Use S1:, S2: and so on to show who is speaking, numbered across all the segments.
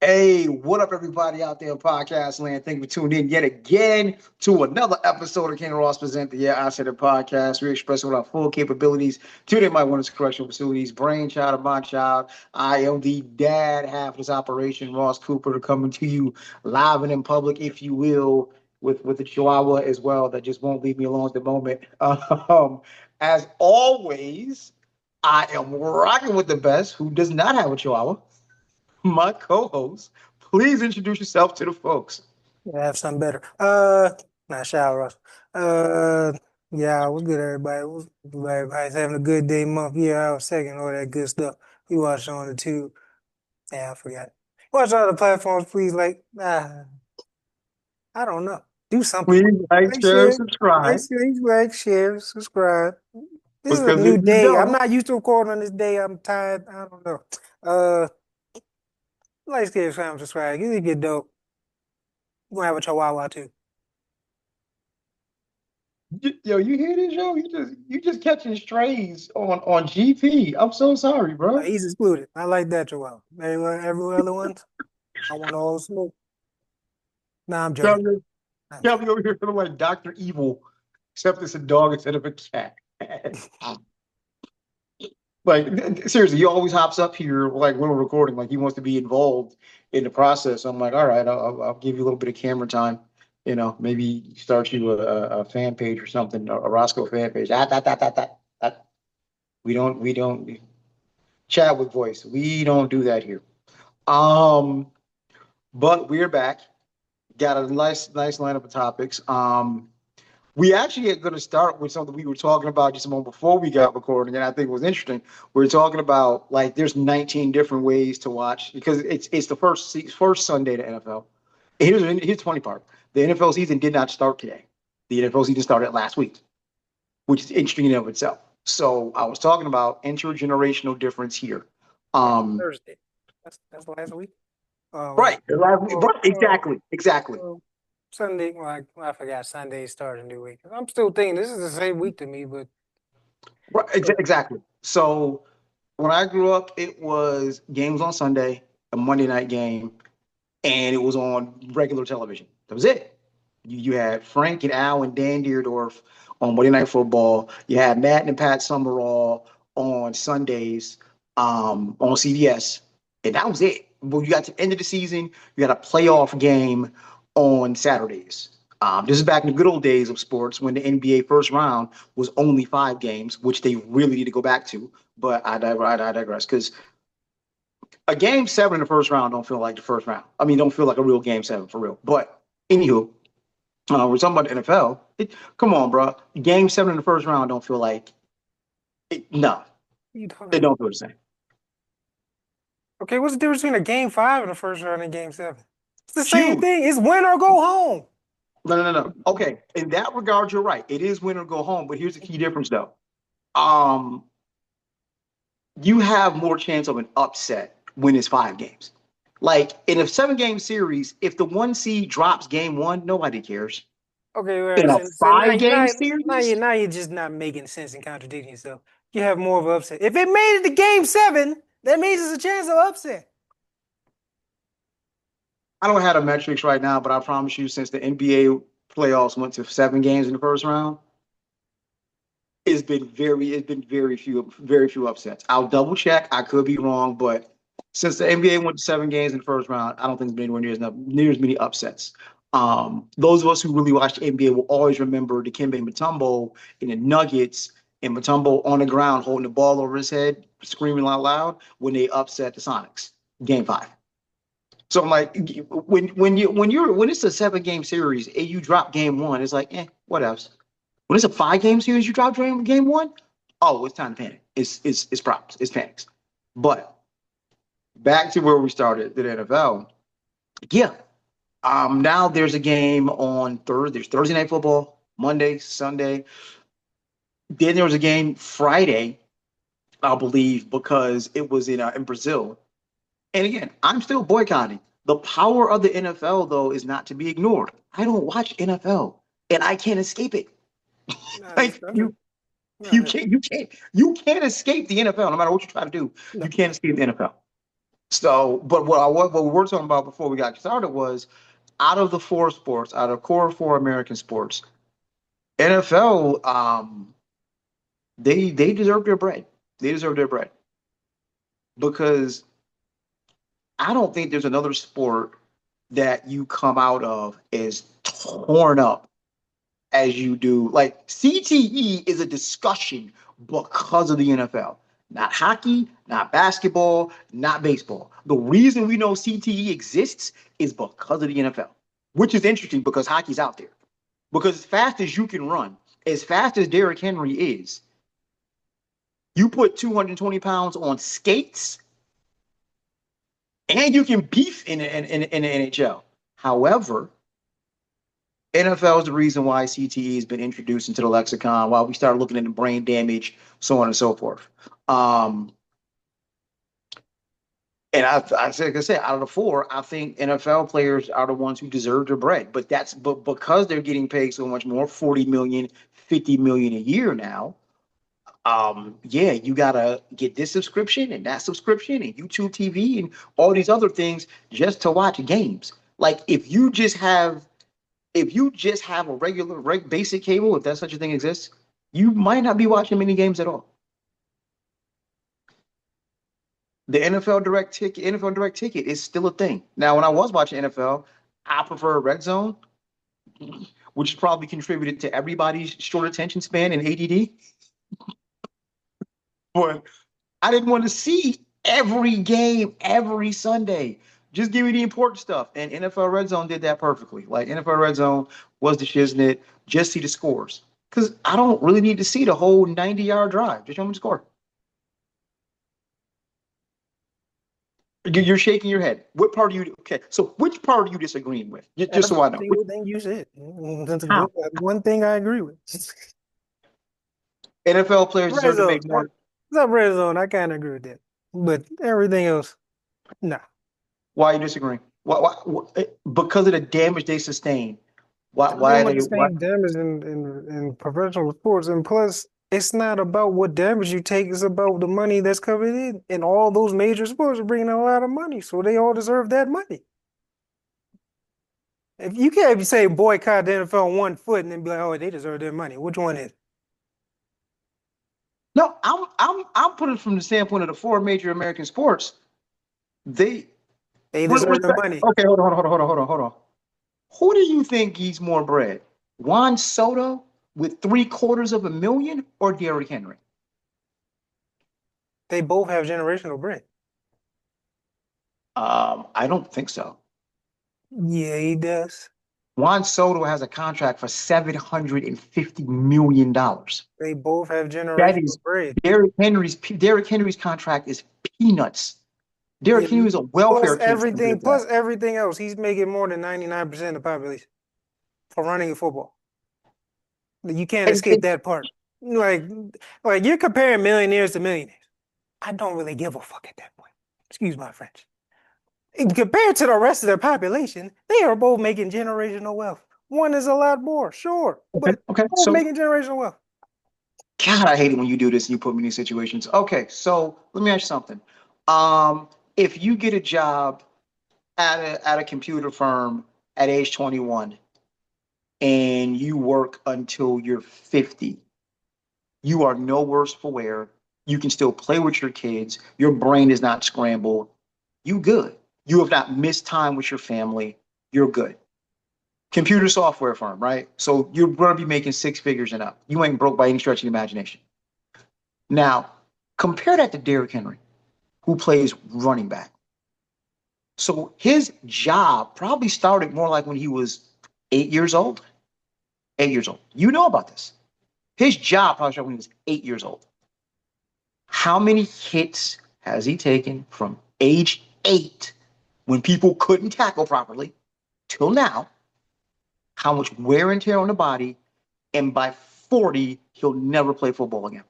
S1: Hey, what up, everybody out there in podcast land? Thank you for tuning in yet again to another episode of King Ross Present the Yeah I Said It podcast. We express our full capabilities to the my wellness correctional facilities, brainchild of my child. I am the dad half of this operation, Ross Cooper, coming to you live and in public, if you will, with the Chihuahua as well that just won't leave me alone at the moment. As always, I am rocking with the best, who does not have a Chihuahua, my co-host. Please introduce yourself to the folks.
S2: Yeah, have something better. Not shower us. Yeah, what's good, everybody? Everybody's having a good day, month, year, hour, second, all that good stuff. We watch on the tube. Yeah, I forgot. Watch all the platforms, please. I don't know. Do something.
S1: Please like,
S2: Like,
S1: share,
S2: share,
S1: subscribe.
S2: share, subscribe. This is a
S1: Because if
S2: new
S1: you
S2: day. I'm
S1: don't,
S2: not used to recording on this day. I'm tired. I don't know. Uh, like, share, subscribe. You get dope. You gonna have a chihuahua too.
S1: yo, you hear this, yo? You just catching strays on GP. I'm so sorry, bro.
S2: He's excluded. I like that chihuahua. Every other ones, I want all smoke. Nah, I'm joking.
S1: Kelly,
S2: I'm
S1: Kelly
S2: joking.
S1: over here feeling like Dr. Evil, except it's a dog instead of a cat. Like, seriously, he always hops up here like when we're recording, like he wants to be involved in the process. I'm like, all right, I'll give you a little bit of camera time. Maybe start you a fan page or something, a Roscoe fan page. That. We don't Chadwick voice. We don't do that here. Um, but we're back. Got a nice lineup of topics. We actually are going to start with something we were talking about just a moment before we got recording, and I think it was interesting. We are talking about like there's 19 different ways to watch because it's the first Sunday to NFL. Here's the funny part: the NFL season did not start today. The NFL season started last week, which is interesting in and of itself. So I was talking about intergenerational difference here. Um,
S2: Thursday. That's last week.
S1: right,
S2: Well,
S1: right, exactly.
S2: Sunday. I forgot Sunday started a new week. I'm still thinking this is the same week to me, but
S1: Right, exactly. So when I grew up, it was games on Sunday, a Monday night game, and it was on regular television. That was it. You had Frank and Al and Dan Deerdorf on Monday Night Football. You had Matt and Pat Summerall on Sundays on CBS, and that was it. But you got to the end of the season, you had a playoff game on Saturdays. This is back in the good old days of sports when the NBA first round was only 5 games, which they really need to go back to. But I digress because a game seven in the first round don't feel like the first round. I mean, don't feel like a real game seven for real. But anywho, we're talking about the NFL. Come on, bro. Game seven in the first round don't feel like no,
S2: you talking
S1: it
S2: about?
S1: don't feel the same.
S2: Okay, what's the difference between a game five and the first round and game seven? It's the same
S1: Huge.
S2: thing. It's win or go home.
S1: No. Okay, in that regard, you're right. It is win or go home. But here's the key difference, though. Um, you have more chance of an upset when it's 5 games. Like in a 7 game series, if the one seed drops game one, nobody cares.
S2: Okay, well,
S1: In a
S2: so
S1: five game series,
S2: now you're just not making sense and contradicting yourself. You have more of an upset. If it made it to game seven, that means there's a chance of upset.
S1: I don't have the metrics right now, but I promise you, since the NBA playoffs went to 7 games in the first round, very few upsets. I'll double check. I could be wrong, but since the NBA went to 7 games in the first round, I don't think there's been anywhere near as many upsets. Those of us who really watch the NBA will always remember Dikembe Mutombo in the Nuggets and Mutombo on the ground holding the ball over his head, screaming out loud when they upset the Sonics, Game 5. So I'm like, when it's a 7 game series and you drop game one, it's like, what else? When it's a 5 game series, you drop game one. Oh, it's time to panic. It's problems. It's panics. But back to where we started, the NFL. Yeah. Now there's a game on Thursday. There's Thursday night football, Monday, Sunday. Then there was a game Friday, I believe, because it was in Brazil. And again, I'm still boycotting. The power of the NFL, though, is not to be ignored. I don't watch NFL, and I can't escape it.
S2: Not this
S1: Like
S2: country.
S1: you,
S2: Not
S1: you
S2: this.
S1: can't, you can't, you can't escape the NFL. No matter what you try to do,
S2: No.
S1: you can't escape the NFL. So, but what we were talking about before we got started was out of the four sports, out of core four American sports, NFL, they deserve their bread. They deserve their bread because I don't think there's another sport that you come out of as torn up as you do. Like CTE is a discussion because of the NFL. Not hockey, not basketball, not baseball. The reason we know CTE exists is because of the NFL, which is interesting because hockey's out there. Because as fast as you can run, as fast as Derrick Henry is, you put 220 pounds on skates and you can beef in the NHL. However, NFL is the reason why CTE has been introduced into the lexicon, why we started looking into brain damage, so on and so forth. Um, and like I said, out of the four, I think NFL players are the ones who deserve their bread. But because they're getting paid so much more, 40 million, 50 million a year now. Yeah, you gotta get this subscription and that subscription and YouTube TV and all these other things just to watch games. Like if you just have a regular basic cable, if that such a thing exists, you might not be watching many games at all. The NFL Direct Ticket is still a thing. Now, when I was watching NFL, I prefer Red Zone, which probably contributed to everybody's short attention span and ADD. But I didn't want to see every game every Sunday. Just give me the important stuff. And NFL Red Zone did that perfectly. Like NFL Red Zone was the shiznit. Just see the scores. Because I don't really need to see the whole 90-yard drive. Just show me the score. You're shaking your head. What part are you okay? So which part are you disagreeing with? Just
S2: Every
S1: so I know.
S2: single thing you said. That's a
S1: How?
S2: good one thing I agree with.
S1: NFL players
S2: Red
S1: deserve to
S2: zone.
S1: make more.
S2: That red zone, I kind of agree with that. But everything else, nah.
S1: Why are you disagreeing? Because of the damage they sustain.
S2: They
S1: Why are
S2: don't
S1: they why
S2: understand damage in professional sports. And plus, it's not about what damage you take, it's about the money that's coming in. And all those major sports are bringing in a lot of money. So they all deserve that money. If you can't say boycott the NFL on 1 foot and then be like, oh, they deserve their money. Which one is?
S1: No, I'm putting it from the standpoint of the four major American sports. They
S2: They
S1: with
S2: deserve their
S1: respect.
S2: money.
S1: Okay, hold on. Who do you think eats more bread? Juan Soto with 3/4 of a million or Derrick Henry?
S2: They both have generational brand.
S1: I don't think so.
S2: Yeah, he does.
S1: Juan Soto has a contract for $750 million.
S2: They both have
S1: That
S2: generational
S1: is
S2: bread.
S1: Derrick Henry's contract is peanuts. Derrick
S2: Yeah,
S1: Henry is a welfare case compared to that.
S2: plus everything else, he's making more than 99% of the population for running a football. You can't
S1: And,
S2: escape that part. Like, like you're comparing millionaires to millionaires. I don't really give a fuck at that point. Excuse my French. Compared to the rest of their population, they are both making generational wealth. One is a lot more, sure,
S1: okay,
S2: but
S1: okay.
S2: both
S1: So
S2: making generational wealth.
S1: God, I hate it when you do this and you put me in these situations. Okay, so let me ask you something. Um, if you get a job at a computer firm at age 21 and you work until you're 50, you are no worse for wear. You can still play with your kids. Your brain is not scrambled. You good. You have not missed time with your family. You're good. Computer software firm, right? So you're going to be making six figures and up. You ain't broke by any stretch of the imagination. Now, compare that to Derrick Henry, who plays running back. So his job probably started more like when he was 8 years old. 8 years old. You know about this. His job probably started when he was 8 years old. How many hits has he taken from age 8 when people couldn't tackle properly till now? How much wear and tear on the body? And by 40, he'll never play football again.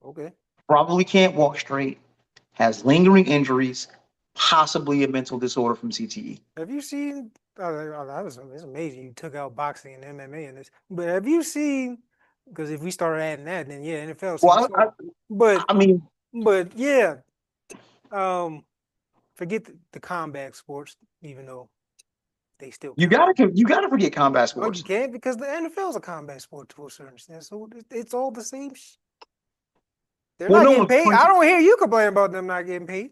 S2: Okay.
S1: Probably can't walk straight, has lingering injuries, possibly a mental disorder from CTE.
S2: Have you seen? It's amazing you took out boxing and MMA in this. But have you seen? Because if we start adding that, then yeah, NFL seems
S1: Well,
S2: small. But
S1: I mean,
S2: but yeah, Um, forget the combat sports, even though they still
S1: You
S2: count.
S1: gotta forget combat
S2: No, you
S1: sports.
S2: can't because the NFL is a combat sport to a certain extent. So it's all the same. They're
S1: Well,
S2: not
S1: no
S2: getting
S1: one's
S2: paid. I
S1: punching.
S2: don't hear you complain about them not getting paid.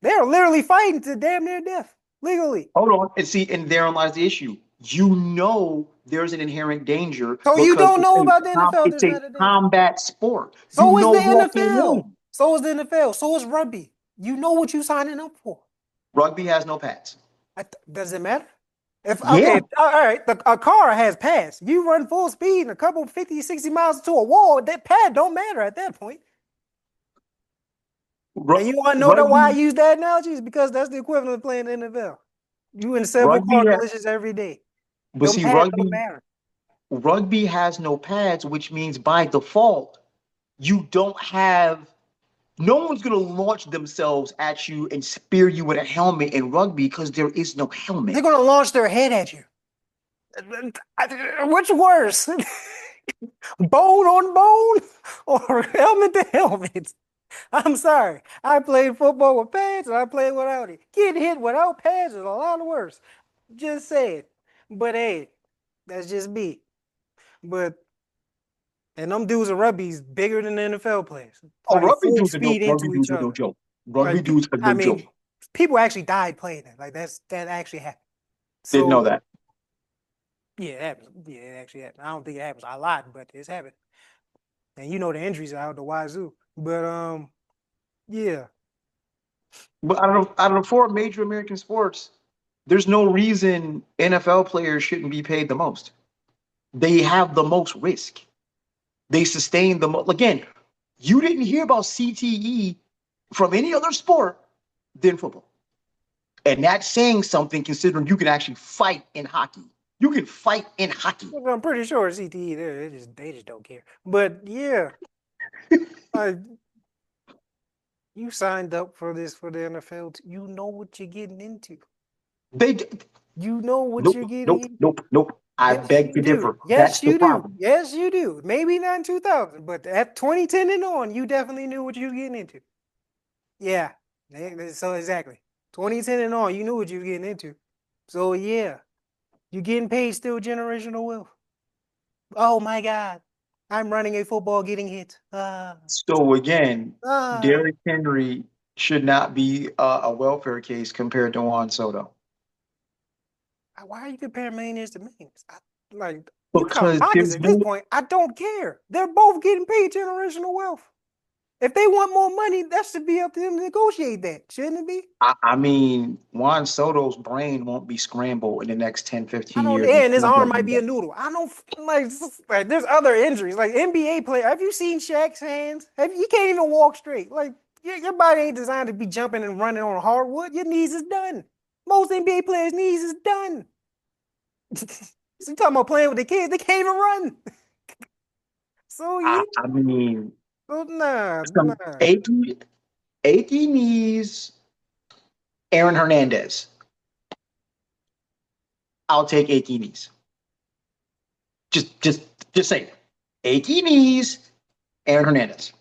S2: They're literally fighting to damn near death legally.
S1: Hold on, and see, and therein lies the issue. You know, there's an inherent danger
S2: So you
S1: because
S2: don't know about the NFL?
S1: it's
S2: There's
S1: a
S2: not a danger.
S1: combat sport. You
S2: So is the
S1: know who else can
S2: NFL.
S1: win.
S2: So is the NFL. So is rugby. You know what you're signing up for.
S1: Rugby has no pads.
S2: Does it matter? If
S1: Yeah,
S2: okay, all right, a car has pads. You run full speed and a couple 50, 60 miles to a wall, that pad don't matter at that point. And you want to know that why I
S1: rugby,
S2: use that analogy is because that's the equivalent of playing the NFL. You in several
S1: rugby,
S2: car collisions every day.
S1: but
S2: Them
S1: see,
S2: pads don't matter.
S1: rugby has no pads, which means by default, you don't have. No one's gonna launch themselves at you and spear you with a helmet in rugby because there is no
S2: They're
S1: helmet.
S2: gonna launch their head at you. Which worse? Bone on bone or helmet to helmet? I'm sorry. I played football with pads and I played without it. Getting hit without pads is a lot worse. Just say it. But hey, that's just me. But and them dudes in rugby's bigger than the NFL players,
S1: Oh,
S2: fighting full speed
S1: rugby
S2: into each
S1: dudes are no
S2: other.
S1: joke. Rugby
S2: Like
S1: dudes are
S2: I
S1: no joke.
S2: mean, people actually died playing it. Like that actually happened.
S1: Didn't know
S2: So
S1: that.
S2: yeah, it happens. Yeah, it actually happened. I don't think it happens a lot, but it's happened. And you know the injuries are out the wazoo. But yeah.
S1: But out of the four major American sports, there's no reason NFL players shouldn't be paid the most. They have the most risk. They sustain the most. Again, you didn't hear about CTE from any other sport than football. And that's saying something considering you can actually fight in hockey. You can fight in hockey.
S2: Well, I'm pretty sure CTE they just don't care. But yeah, uh, you signed up for this for the NFL. You know what you're getting into.
S1: They
S2: You know what
S1: nope,
S2: you're getting
S1: nope,
S2: into.
S1: nope, nope. I
S2: Yes,
S1: beg
S2: you
S1: to
S2: do.
S1: differ.
S2: Yes,
S1: That's the
S2: you do.
S1: problem.
S2: Yes, you do. Maybe not in 2000, but at 2010 and on, you definitely knew what you were getting into. Yeah. So exactly. 2010 and on, you knew what you were getting into. So yeah, you're getting paid still generational wealth. Oh my God. I'm running a football getting hit.
S1: So again,
S2: Ah.
S1: Derrick Henry should not be a welfare case compared to Juan Soto
S2: Why are you comparing millionaires to millions? Like, you count
S1: because
S2: pockets
S1: there's
S2: at this
S1: no.
S2: point. I don't care. They're both getting paid generational wealth. If they want more money, that should be up to them to negotiate that, shouldn't it be?
S1: I mean, Juan Soto's brain won't be scrambled in the next 10,
S2: I
S1: 15
S2: don't,
S1: years. He's
S2: and his
S1: not
S2: arm
S1: going to
S2: might
S1: do
S2: be a
S1: that.
S2: noodle. I don't like there's other injuries, like NBA player. Have you seen Shaq's hands? You can't even walk straight. Like your body ain't designed to be jumping and running on hardwood. Your knees is done. Most NBA players' knees is done. So you talking about playing with the kids? They can't even run. So yeah,
S1: I mean,
S2: so nah,
S1: some
S2: nah.
S1: achy knees, Aaron Hernandez. I'll take achy knees. Just, just, just say it. Achy knees, Aaron Hernandez.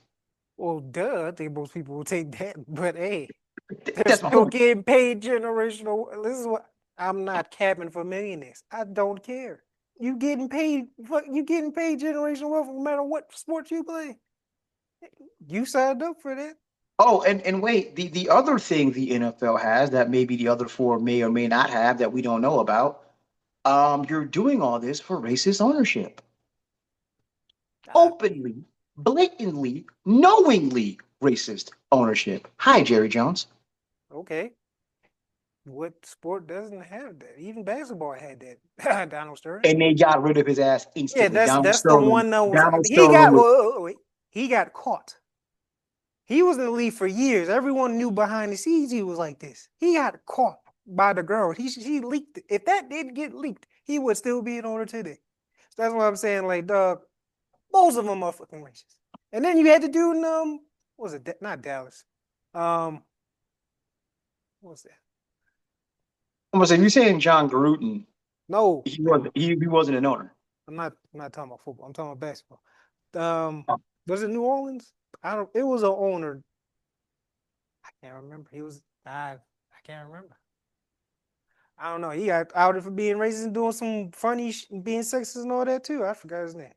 S2: Well, duh. I think most people will take that, but hey, they're
S1: That's my
S2: still
S1: point.
S2: getting paid generational. This is what I'm not capping for millionaires. I don't care. You getting paid generational wealth no matter what sport you play. You signed up for that.
S1: Oh, and wait, the other thing the NFL has that maybe the other four may or may not have that we don't know about. You're doing all this for racist ownership.
S2: I mean,
S1: Openly, blatantly, knowingly racist ownership. Hi, Jerry Jones.
S2: okay. What sport doesn't have that? Even basketball had that. Donald Sterling.
S1: And they got rid of his ass
S2: Yeah,
S1: instantly.
S2: that's the one that was.
S1: Donald
S2: He
S1: Sterling
S2: got
S1: was
S2: wait. He got caught. He was in the league for years. Everyone knew behind the scenes he was like this. He got caught by the girl. She leaked it. If that didn't get leaked, he would still be in order today. So that's what I'm saying. Like, dog, most of them are fucking racist. And then you had to do in what was it? Not Dallas. Um, what was that?
S1: almost if you're saying John Gruden,
S2: No,
S1: he
S2: no.
S1: wasn't he wasn't an owner.
S2: I'm not talking about football. I'm talking about basketball. Um, was it New Orleans? I don't. It was an owner. I can't remember. I can't remember. I don't know. He got outed for being racist and doing some funny, being sexist and all that too. I forgot his name.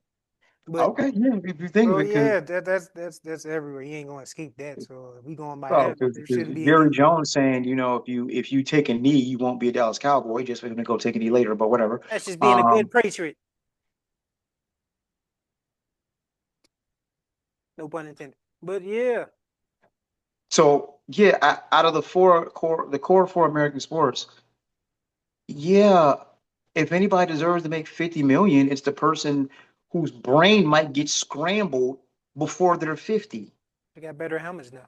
S2: But
S1: Okay, yeah, if you think of
S2: so
S1: it, because
S2: yeah, that's everywhere. He ain't gonna escape that. So if we going by
S1: oh,
S2: him, there
S1: because
S2: shouldn't be
S1: Jerry
S2: any.
S1: Jones saying, if you take a knee, you won't be a Dallas Cowboy just for him to go take a knee later, but whatever.
S2: That's just being a good
S1: Um,
S2: patriot. No pun intended. But yeah,
S1: so yeah, out of the core four American sports, yeah, if anybody deserves to make 50 million, it's the person whose brain might get scrambled before they're 50.
S2: they got better helmets now.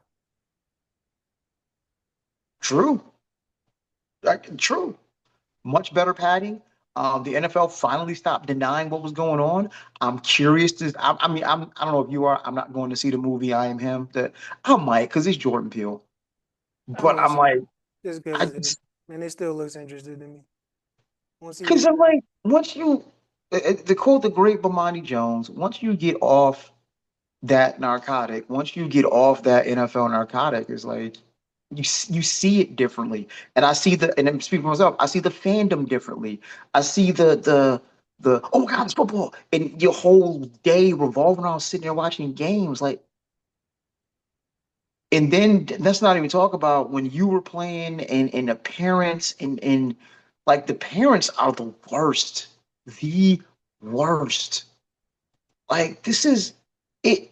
S1: True. True. Much better padding. The NFL finally stopped denying what was going on. I'm curious to. I mean, I don't know if you are. I'm not going to see the movie I Am Him. That I might because it's Jordan Peele.
S2: I'm
S1: But
S2: gonna
S1: I'm
S2: see
S1: like,
S2: it just
S1: I
S2: because and it still looks interested in me. Want to see what
S1: because
S2: he
S1: I'm
S2: does.
S1: like, once you, to quote the great Bomani Jones, once you get off that narcotic, once you get off that NFL narcotic, it's like you see it differently. And I see and I'm speaking for myself, I see the fandom differently. I see the oh my God, it's football, and your whole day revolving around sitting there watching games, like. And then let's not even talk about when you were playing and the parents and like the parents are the worst. Like this is it.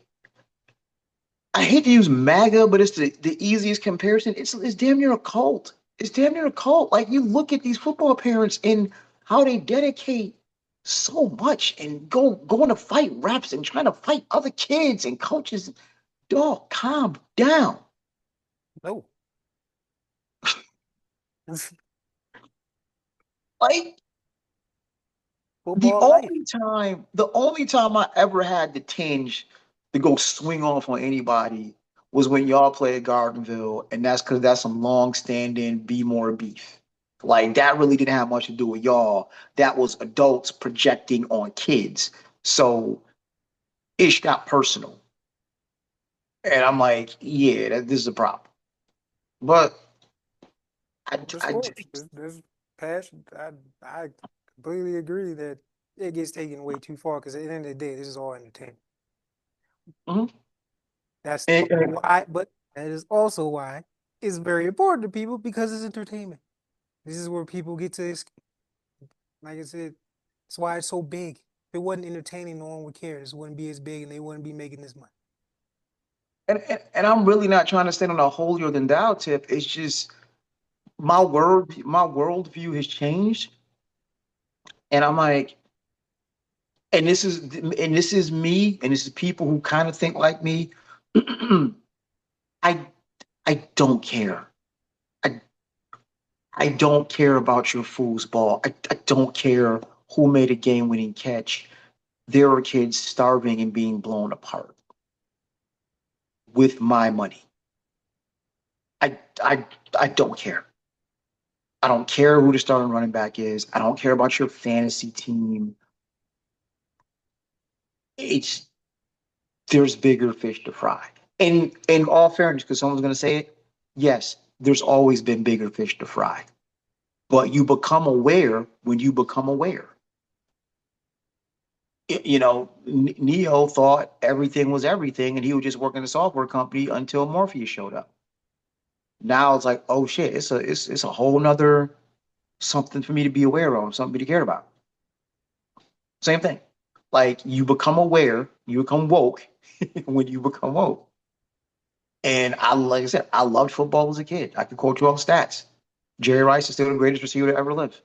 S1: I hate to use MAGA, but it's the easiest comparison. It's damn near a cult. It's damn near a cult. Like you look at these football parents and how they dedicate so much and going to fight reps and trying to fight other kids and coaches. Dog, calm down.
S2: No,
S1: Like the
S2: football life.
S1: only the only time I ever had the tinge to go swing off on anybody was when y'all played Gardenville, and that's because that's some long-standing Bmore beef. Like that really didn't have much to do with y'all. That was adults projecting on kids. So ish got personal, and I'm like, yeah, this is a problem. But I,
S2: With the
S1: I,
S2: sports. There's passion. I completely agree that it gets taken way too far because at the end of the day, this is all entertainment.
S1: mhm.
S2: That's
S1: and,
S2: why, but that is also why it's very important to people because it's entertainment. This is where people get to, like I said, that's why it's so big. If it wasn't entertaining, no one would care. This wouldn't be as big and they wouldn't be making this money.
S1: and I'm really not trying to stand on a holier than thou tip. It's just my worldview has changed, and I'm like, and this is me, and this is people who kind of think like me. I I don't care. I I don't care about your foosball. I don't care who made a game-winning catch. There are kids starving and being blown apart with my money. I I I don't care. I don't care who the starting running back is. I don't care about your fantasy team. It's there's bigger fish to fry. And in all fairness, because someone's going to say it, yes, there's always been bigger fish to fry. But you become aware when you become aware. Neo thought everything was everything, and he was just working a software company until Morpheus showed up. Now it's like, oh shit, it's a whole nother something for me to be aware of, something to care about. Same thing. Like you become aware, you become woke when you become woke. And like I said, I loved football as a kid. I could quote you all the stats. Jerry Rice is still the greatest receiver to ever live.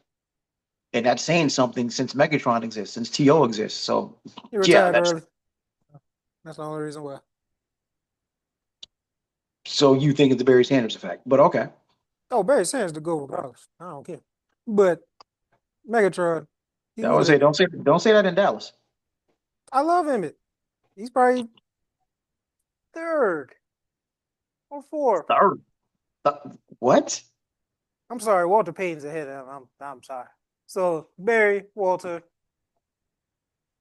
S1: And that's saying something since Megatron exists, since TO exists. So
S2: He
S1: yeah,
S2: retired
S1: that's
S2: early. That's the only reason why.
S1: so you think it's the Barry Sanders effect. But okay.
S2: Oh, Barry Sanders to go regardless. I don't care. But Megatron, he
S1: I would
S2: would
S1: say
S2: have.
S1: don't say that in Dallas.
S2: I love him. He's probably third or fourth.
S1: Third. What?
S2: I'm sorry, Walter Payton's ahead of him. I'm sorry. So Barry, Walter,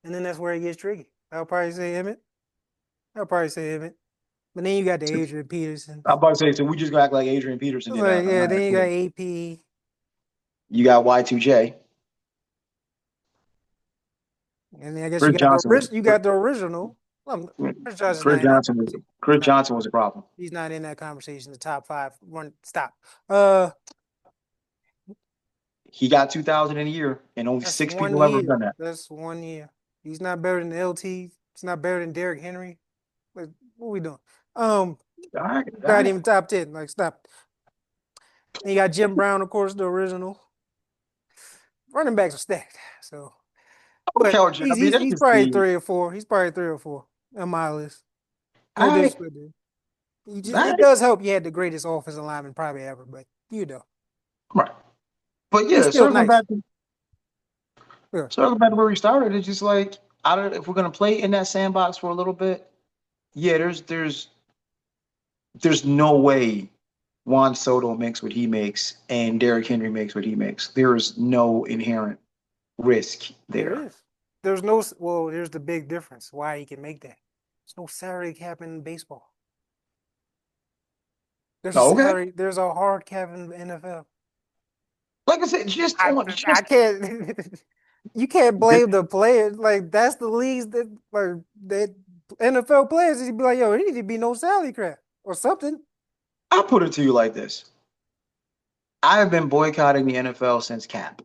S2: and then that's where it gets tricky. I'll probably say Emmett. I'll probably say Emmett. But then you got the
S1: So,
S2: Adrian Peterson.
S1: I'm about to say, so we just gonna act like Adrian Peterson
S2: It's
S1: did
S2: like,
S1: not.
S2: yeah,
S1: Not
S2: then you got
S1: cool.
S2: AP.
S1: You got Y2J.
S2: And then I guess
S1: Chris Johnson was
S2: you got the original. Chris Johnson's
S1: Chris
S2: not in that
S1: Johnson was
S2: conversation.
S1: Chris Johnson was a problem.
S2: He's not in that conversation. The top five. One stop.
S1: He got 2,000 in a year, and only
S2: That's
S1: six
S2: one
S1: people ever
S2: year.
S1: done that.
S2: That's 1 year. He's not better than LT. He's not better than Derrick Henry. Like, what we doing? Um,
S1: All right, all
S2: not
S1: right.
S2: even top 10. Like, stop. And you got Jim Brown, of course, the original. Running backs are stacked. So,
S1: Okay,
S2: but
S1: I mean, that's
S2: he's
S1: just
S2: probably
S1: the.
S2: 3 or 4. He's probably 3 or 4 on my list. No
S1: All right,
S2: disrespect, dude.
S1: all
S2: It
S1: right,
S2: does help. You had the greatest offensive lineman probably ever, but you know,
S1: right. But
S2: he's
S1: yeah,
S2: still nice. Yeah.
S1: circling back to where we started, it's just like I don't. If we're gonna play in that sandbox for a little bit, yeah, there's no way Juan Soto makes what he makes and Derrick Henry makes what he makes. There is no inherent risk
S2: There
S1: there.
S2: is. Well, here's the big difference why he can make that. There's no salary cap in baseball.
S1: Oh, okay.
S2: There's a hard cap in the NFL.
S1: Like I said, just
S2: I
S1: on
S2: I
S1: just
S2: can't you can't blame the players. Like that's the leagues that NFL players you'd be like, yo, there need to be no salary cap or something.
S1: I'll put it to you like this. I have been boycotting the NFL since Cap.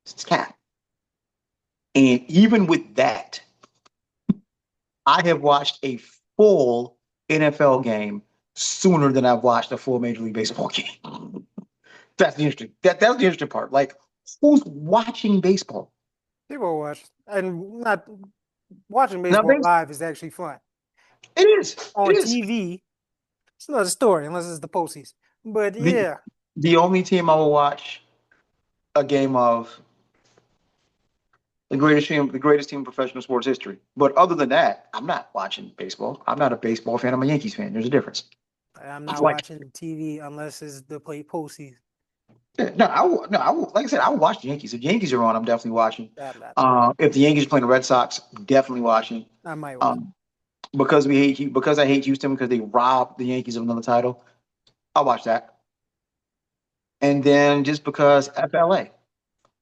S1: Since Cap. And even with that, I have watched a full NFL game sooner than I've watched a full Major League Baseball game. That's the interesting. That's the interesting part. Like, who's watching baseball?
S2: People watch and not watching
S1: Now,
S2: baseball live is actually fun.
S1: it is. It
S2: On
S1: is.
S2: TV, it's another story unless it's the postseason. But
S1: The
S2: yeah,
S1: the only team I will watch a game of the greatest team in professional sports history. But other than that, I'm not watching baseball. I'm not a baseball fan. I'm a Yankees fan. There's a difference.
S2: I'm
S1: It's
S2: not
S1: like,
S2: watching TV unless it's the play postseason.
S1: yeah, no, like I said, I will watch the Yankees. If the Yankees are on, I'm definitely watching.
S2: I'm not.
S1: If the Yankees are playing the Red Sox, definitely watching.
S2: I might watch.
S1: Um, because I hate Houston because they robbed the Yankees of another title. I'll watch that. And then just because FLA,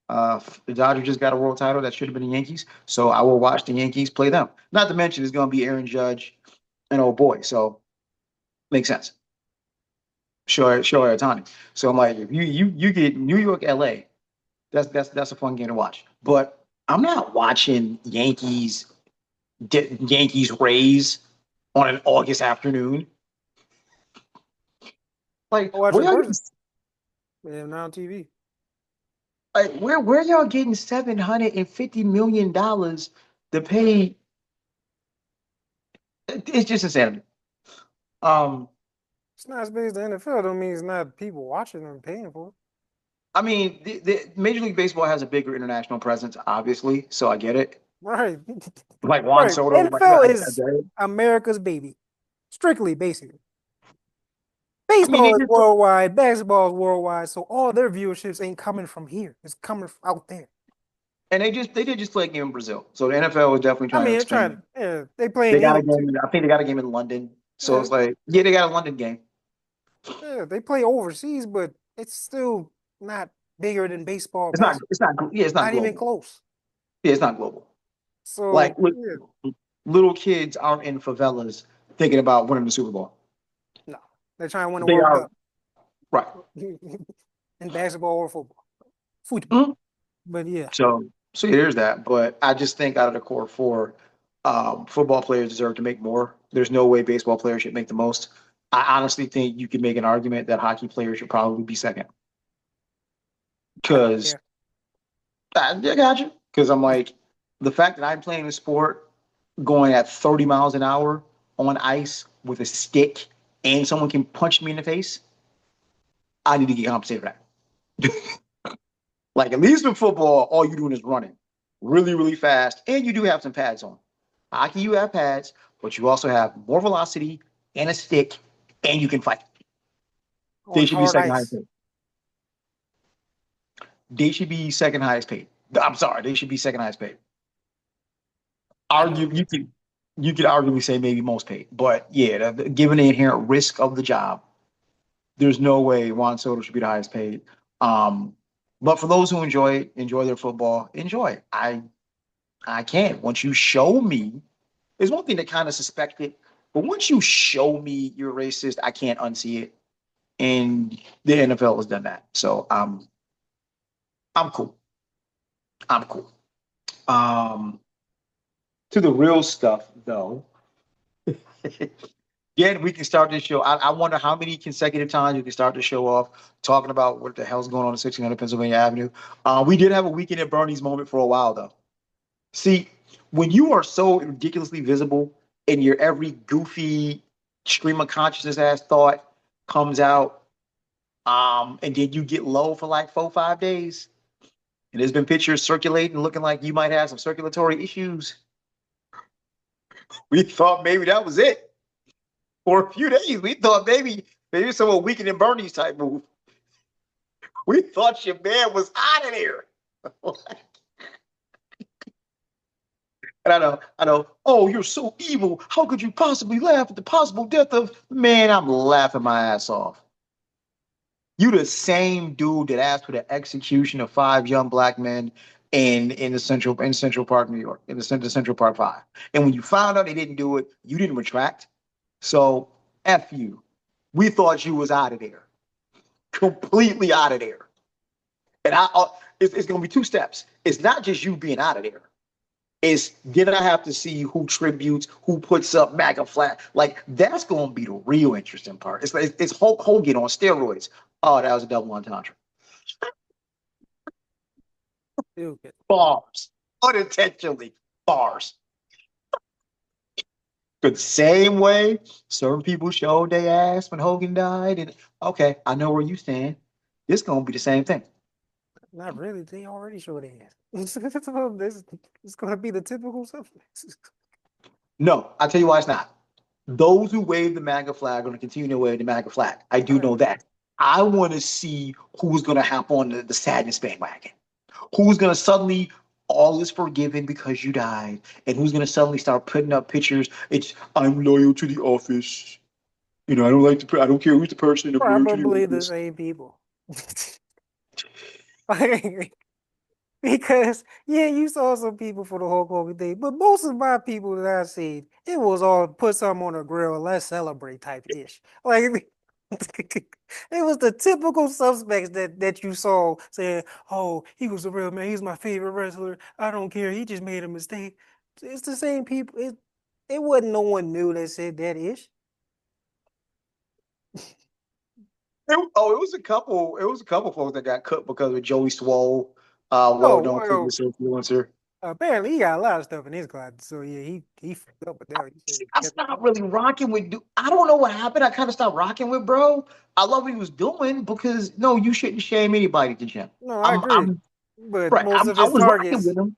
S1: the Dodgers just got a world title that should have been the Yankees, so I will watch the Yankees play them. Not to mention it's going to be Aaron Judge and old boy, so makes sense. Shohei Ohtani. So I'm like, if you get New York, LA, that's a fun game to watch. But I'm not watching Yankees Rays on an August afternoon. Like
S2: I watch
S1: where
S2: in
S1: y'all getting,
S2: person. Yeah, not on TV.
S1: like where y'all getting $750 million to pay? It's just insanity. Um,
S2: It's not as big as the NFL. Don't mean it's not people watching and paying for it.
S1: I mean, the Major League Baseball has a bigger international presence, obviously, so I get it.
S2: Right.
S1: Like Juan
S2: Right.
S1: Soto, like
S2: NFL
S1: I
S2: is
S1: get it.
S2: America's baby. Strictly, basically.
S1: I mean,
S2: Baseball
S1: they
S2: is
S1: just
S2: worldwide, basketball is worldwide, so all their viewerships ain't coming from here. It's coming from out there.
S1: and they did just play a game in Brazil, so the NFL was definitely
S2: I
S1: trying to
S2: mean, they're
S1: expand.
S2: trying they play in
S1: They got a
S2: England
S1: game.
S2: too.
S1: I think they got a game in London, so
S2: Yeah,
S1: it's like, yeah, they got a London game.
S2: yeah, they play overseas, but it's still not bigger than baseball,
S1: It's not.
S2: basketball.
S1: It's not. Yeah, it's not
S2: Not even
S1: global.
S2: close.
S1: Yeah, it's not global. Like
S2: So yeah,
S1: little kids aren't in favelas thinking about winning the Super Bowl.
S2: no. They're trying to win a
S1: They
S2: World
S1: are
S2: Cup
S1: right.
S2: in basketball or football. Football.
S1: Mhm.
S2: But yeah.
S1: So yeah, there's that. But I just think out of the core four, football players deserve to make more. There's no way baseball players should make the most. I honestly think you could make an argument that hockey players should probably be second.
S2: I don't
S1: Because
S2: care.
S1: I got you. Because I'm like, the fact that I'm playing a sport going at 30 miles an hour on ice with a stick and someone can punch me in the face, I need to get compensated for that. Like, at least in football, all you're doing is running really, really fast, and you do have some pads on. Hockey, you have pads, but you also have more velocity and a stick, and you can fight. They
S2: On
S1: should be
S2: hard
S1: second highest
S2: ice.
S1: paid. They should be second highest paid. I'm sorry, they should be second highest paid.
S2: I know
S1: Argue,
S2: what you're
S1: you can. You could arguably say maybe most paid, but yeah, given the inherent risk of the job, there's no way Juan Soto should be the highest paid. Um, but for those who enjoy it, enjoy their football, enjoy it. I can't. Once you show me, there's one thing to kind of suspect it, but once you show me you're racist, I can't unsee it. And the NFL has done that. So I'm cool. I'm cool. Um, to the real stuff though. Again, we can start this show. I wonder how many consecutive times we can start the show off talking about what the hell's going on in 1600 Pennsylvania Avenue. We did have a weekend at Bernie's moment for a while, though. See, when you are so ridiculously visible and your every goofy stream of consciousness ass thought comes out, and then you get low for like 4 or 5 days, and there's been pictures circulating looking like you might have some circulatory issues. We thought maybe that was it. For a few days, we thought maybe some weekend in Bernie's type move. We thought your man was out of there. And I know. Oh, you're so evil. How could you possibly laugh at the possible death of man? I'm laughing my ass off. You the same dude that asked for the execution of 5 young black men in Central Park, New York, in the Central Park Five. And when you found out they didn't do it, you didn't retract. So F you. We thought you was out of there. Completely out of there. And it's going to be 2 steps. It's not just you being out of there. It's then I have to see who tributes, who puts up MAGA flag. Like that's going to be the real interesting part. It's Hulk Hogan on steroids. Oh, that was a double entendre.
S2: Stupid.
S1: Bars, unintentionally bars. The same way certain people showed their ass when Hogan died, and okay, I know where you stand. It's going to be the same thing.
S2: Not really. They already showed ass. It's going to be the typical stuff.
S1: No, I tell you why it's not. Those who wave the MAGA flag are going to continue to wave the MAGA flag. I do
S2: Right.
S1: know that. I want to see who's going to hop on the sadness bandwagon. Who's going to suddenly, all is forgiven because you died, and who's going to suddenly start putting up pictures. It's I'm loyal to the office. You know, I don't like the. I don't care who's the person. I'm loyal to the
S2: Probably the
S1: office.
S2: same people. Like, because yeah, you saw some people for the Hulk Hogan thing, but most of my people that I seen, it was all put something on a grill and let's celebrate type ish. Like it was the typical suspects that you saw saying, "Oh, he was a real man. He's my favorite wrestler. I don't care. He just made a mistake." It's the same people. It wasn't no one new that said that ish.
S1: It was a couple. It was a couple folks that got cut because of Joey Swole,
S2: Oh
S1: well-known
S2: well,
S1: fitness influencer.
S2: apparently he got a lot of stuff in his closet. So yeah, he fucked up with that. He said
S1: See,
S2: he
S1: I
S2: kept it
S1: stopped
S2: close.
S1: really rocking with. I don't know what happened. I kind of stopped rocking with bro. I love what he was doing because no, you shouldn't shame anybody at the gym.
S2: No, I agree.
S1: I'm
S2: But
S1: right.
S2: most of
S1: I
S2: his
S1: was rocking
S2: targets,
S1: with him,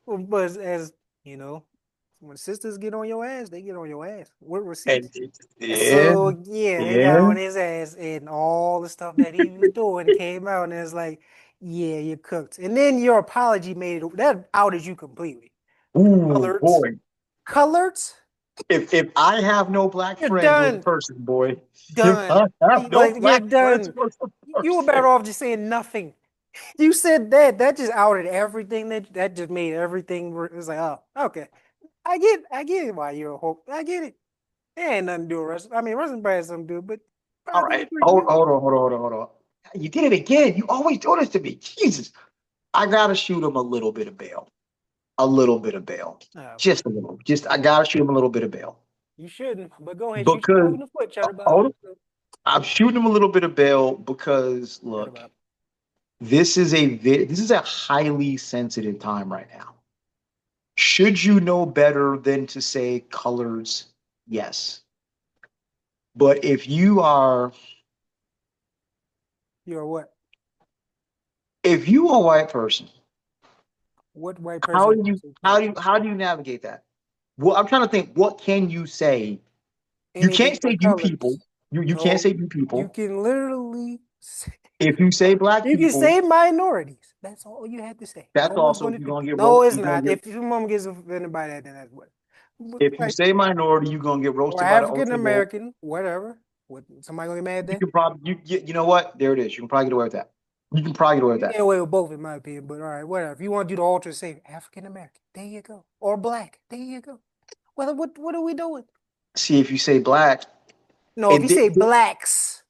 S2: well, but as you know, when sisters get on your ass, they get on your ass with
S1: and
S2: receipts. And
S1: yeah,
S2: so yeah, they got
S1: yeah.
S2: on his ass and all the stuff that he was doing came out and it's like, yeah, you're cooked. And then your apology made it that outed you completely.
S1: Ooh,
S2: Coloreds.
S1: boy.
S2: Coloreds?
S1: If I have no black
S2: You're
S1: friends as a
S2: done.
S1: person, boy. If
S2: Done.
S1: I have no
S2: Like you're
S1: black friends
S2: done.
S1: as a
S2: You were better
S1: person,
S2: off just saying nothing. You said that. That just outed everything. That just made everything. It's like, oh, okay. I get it. Why you're a hope. I get it. It ain't nothing to do with wrestling. I mean, wrestling probably has something to do, but
S1: all
S2: probably
S1: right.
S2: ain't pretty good.
S1: Hold on. You did it again. You always do this to me. Jesus. I gotta shoot him a little bit of bail. A little bit of bail.
S2: Oh,
S1: Just a little. Just I gotta shoot him a little bit of bail.
S2: you shouldn't. But go ahead, shoot yourself
S1: Because
S2: in the foot, Chatterbox.
S1: hold on, I'm shooting him a little bit of bail because look,
S2: Chatterbox.
S1: this is a highly sensitive time right now. Should you know better than to say colors? Yes. But
S2: You're what?
S1: if you are a white person,
S2: What white person you want to say colors?
S1: how do you navigate that? Well, I'm trying to think. What can you say? You
S2: Anything
S1: can't
S2: but
S1: say you people.
S2: colors.
S1: You can't
S2: No,
S1: say you
S2: you
S1: people.
S2: can literally say,
S1: If you say black
S2: you can
S1: people,
S2: say minorities. That's all you had to say. No
S1: that's
S2: one's
S1: also
S2: going to.
S1: you're gonna get
S2: No,
S1: wrote.
S2: it's
S1: You're gonna
S2: not.
S1: get
S2: If your mom gets offended by that, then that's what.
S1: If you
S2: Like,
S1: say minority, you're gonna get
S2: or
S1: roasted by the
S2: African
S1: ultra woke.
S2: American, whatever. What, somebody gonna get mad at
S1: You
S2: that?
S1: can probably you know what? There it is. You can probably get away with that. You can probably get away with
S2: You get
S1: that.
S2: away with both, in my opinion. But all right, whatever. If you want to do the ultra, say African American. There you go. Or black. There you go. Well, what are we doing?
S1: See, if you say black,
S2: No, if
S1: and
S2: you say blacks,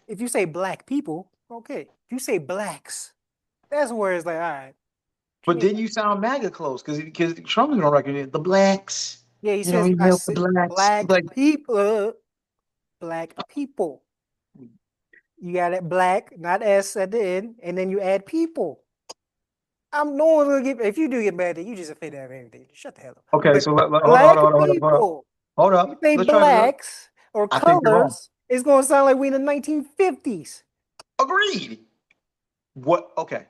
S2: if you say black people, okay. If you say blacks, that's where it's like, all right. What you
S1: but
S2: mean?
S1: then you sound mega close because Trump is gonna recognize the blacks.
S2: Yeah, he
S1: You know,
S2: says
S1: he
S2: I
S1: helped the
S2: said
S1: blacks.
S2: black
S1: Like,
S2: people, black people. You got it black, not S at the end, and then you add people. I'm no one's gonna get if you do get mad, then you just offended at everything. Shut the hell up.
S1: okay,
S2: But
S1: so hold on,
S2: black
S1: hold on, hold on, hold on,
S2: people,
S1: hold
S2: you
S1: up.
S2: say
S1: Let's try to.
S2: blacks or
S1: I think you're wrong.
S2: colors, it's gonna sound like we in the 1950s.
S1: Agreed. What? Okay.